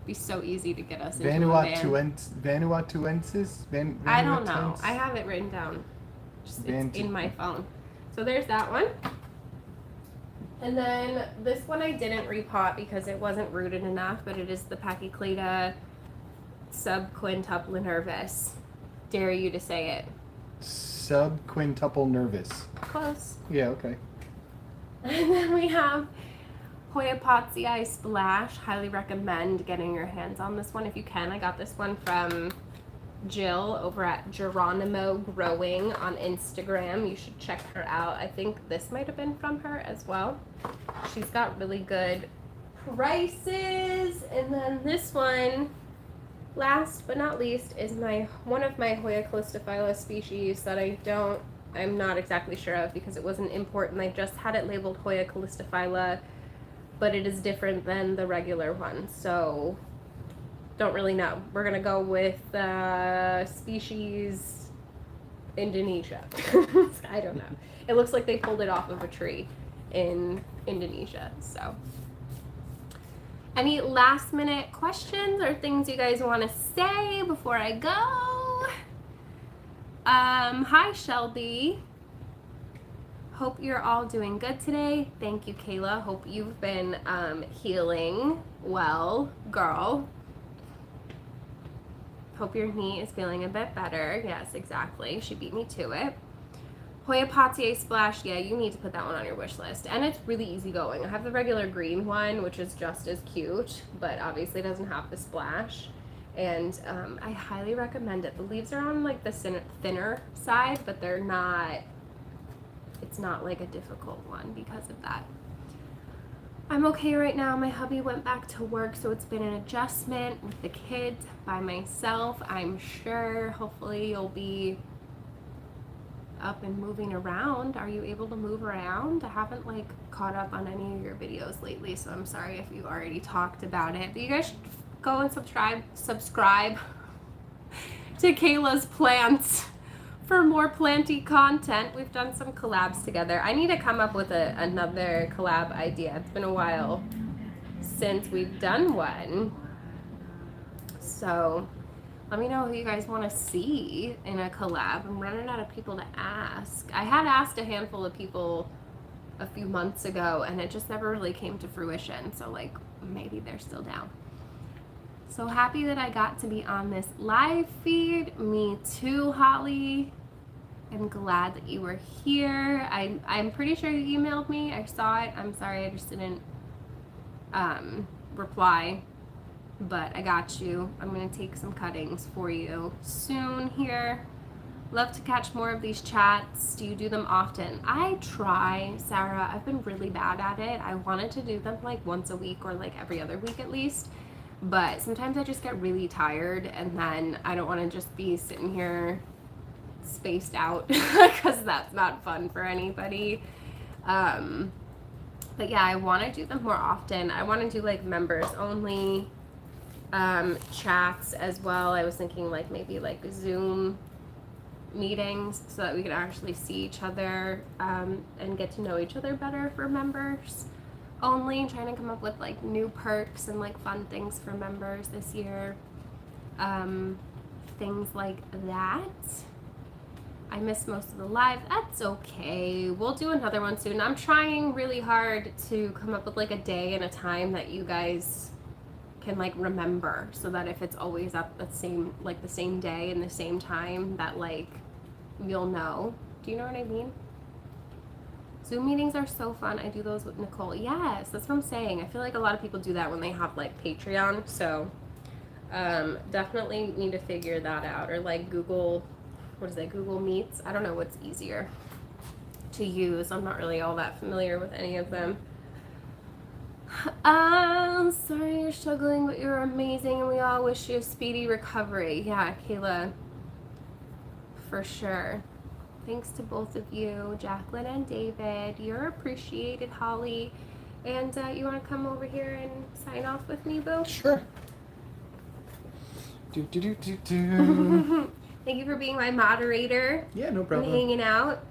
S1: be so easy to get us into a van.
S2: Vanuatuensis?
S1: I don't know. I have it written down. It's in my phone. So there's that one. And then this one I didn't repot because it wasn't rooted enough, but it is the Pachycleta subquintuple nervus. Dare you to say it.
S2: Subquintuple nervus.
S1: Close.
S2: Yeah, okay.
S1: And then we have Hoya Pottsii Splash. Highly recommend getting your hands on this one if you can. I got this one from Jill over at Geronimo Growing on Instagram. You should check her out. I think this might have been from her as well. She's got really good prices. And then this one, last but not least, is one of my Hoya calistophylla species that I'm not exactly sure of because it was an import and I just had it labeled Hoya calistophylla, but it is different than the regular one, so don't really know. We're gonna go with species Indonesia. I don't know. It looks like they pulled it off of a tree in Indonesia. So any last minute questions or things you guys want to say before I go? Hi Shelby. Hope you're all doing good today. Thank you, Kayla. Hope you've been healing well, girl. Hope your knee is feeling a bit better. Yes, exactly. She beat me to it. Hoya Pottsii Splash. Yeah, you need to put that one on your wish list. And it's really easy going. I have the regular green one, which is just as cute, but obviously doesn't have the splash. And I highly recommend it. The leaves are on like the thinner side, but they're not, it's not like a difficult one because of that. I'm okay right now. My hubby went back to work, so it's been an adjustment with the kids by myself. I'm sure hopefully you'll be up and moving around. Are you able to move around? I haven't like caught up on any of your videos lately, so I'm sorry if you've already talked about it. But you guys should go and subscribe to Kayla's plants for more planty content. We've done some collabs together. I need to come up with another collab idea. It's been a while since we've done one. So let me know who you guys want to see in a collab. I'm running out of people to ask. I had asked a handful of people a few months ago and it just never really came to fruition. So like maybe they're still down. So happy that I got to be on this live feed. Me too, Holly. I'm glad that you were here. I'm pretty sure you emailed me. I saw it. I'm sorry I just didn't reply. But I got you. I'm going to take some cuttings for you soon here. Love to catch more of these chats. Do you do them often? I try, Sarah. I've been really bad at it. I wanted to do them like once a week or like every other week at least. But sometimes I just get really tired and then I don't want to just be sitting here spaced out because that's not fun for anybody. But yeah, I want to do them more often. I want to do like members only chats as well. I was thinking like maybe like Zoom meetings so that we could actually see each other and get to know each other better for members only. Trying to come up with like new perks and like fun things for members this year. Things like that. I missed most of the live. That's okay. We'll do another one soon. I'm trying really hard to come up with like a day and a time that you guys can like remember, so that if it's always up the same day and the same time, that like you'll know. Do you know what I mean? Zoom meetings are so fun. I do those with Nicole. Yes, that's what I'm saying. I feel like a lot of people do that when they have like Patreon. So definitely need to figure that out. Or like Google, what is it? Google Meets. I don't know what's easier to use. I'm not really all that familiar with any of them. Sorry you're struggling, but you're amazing and we all wish you a speedy recovery. Yeah, Kayla, for sure. Thanks to both of you, Jacqueline and David. You're appreciated, Holly. And you want to come over here and sign off with me, Boo?
S3: Sure.
S1: Thank you for being my moderator.
S3: Yeah, no
S1: And
S3: problem.
S1: hanging out.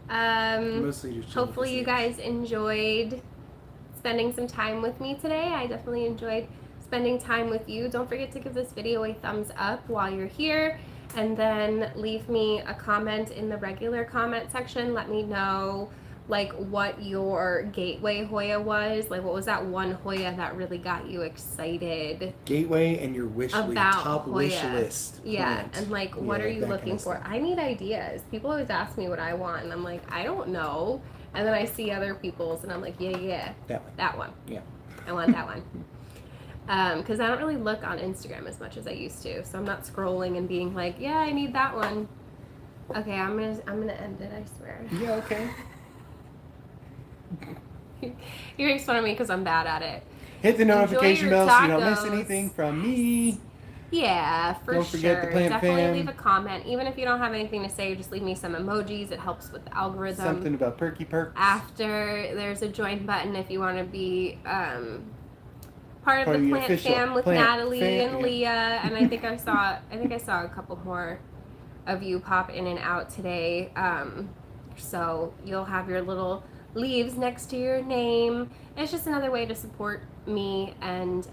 S3: Mostly just chilling
S1: Hopefully you
S3: with
S1: guys enjoyed spending some time with me today. I definitely enjoyed spending time with you. Don't forget to give this video a thumbs up while you're here, and then leave me a comment in the regular comment section. Let me know like what your gateway Hoya was. Like what was that one Hoya that really got you excited?
S3: Gateway and your wish list,
S1: About
S3: top
S1: Hoya.
S3: wish list.
S1: Yeah,
S3: plant.
S1: and like what
S3: Yeah,
S1: are you
S3: that
S1: looking
S3: kind of
S1: for?
S3: stuff.
S1: I need ideas. People always ask me what I want and I'm like, I don't know. And then I see other people's and I'm like, yeah, that one.
S3: Yeah.
S1: I want that one. Because I don't really look on Instagram as much as I used to, so I'm not scrolling and being like, yeah, I need that one. Okay, I'm gonna end it. I swear.
S3: Yeah. Okay.
S1: You make fun of me because I'm bad at it.
S3: Hit the notification
S1: your
S3: bell so you don't miss
S1: tacos.
S3: anything from me.
S1: Yeah, for
S3: Don't forget the
S1: sure.
S3: plant
S1: Definitely
S3: fam.
S1: leave a comment. Even if you don't have anything to say, just leave me some emojis. It helps with the algorithm.
S3: Something about perky perks.
S1: After there's a join button if you want to be part of the
S3: the
S1: plant
S3: official
S1: fam with
S3: plant
S1: Natalie
S3: fam,
S1: and
S3: yeah.
S1: Leah. And I think I saw a couple more of you pop in and out today. So you'll have your little leaves next to your name. It's just another way to support me and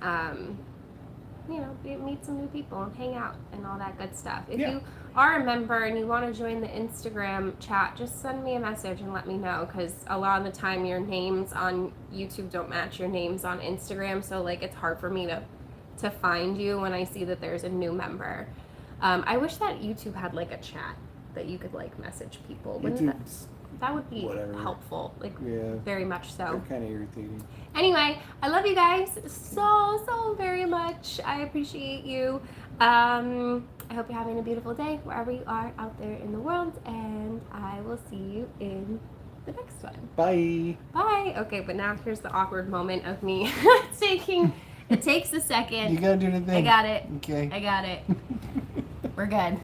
S1: you know, meet some new people and hang out and all that good stuff. If you are a member and you want to join the Instagram chat, just send me a message and let me know, because a lot of the time your names on YouTube don't match your names on Instagram, so like it's hard for me to find you when I see that there's a new member. I wish that YouTube had like a chat that you could like message people. That would be helpful, like very much so.
S3: They're kind of irritating.
S1: Anyway, I love you guys so very much. I appreciate you. I hope you're having a beautiful day wherever you are out there in the world, and I will see you in the next one.
S3: Bye.
S1: Bye. Hi. Okay, but now here's the awkward moment of me taking. It takes a second.
S3: You gotta do the thing.
S1: I got it.
S3: Okay.
S1: I got it. We're good.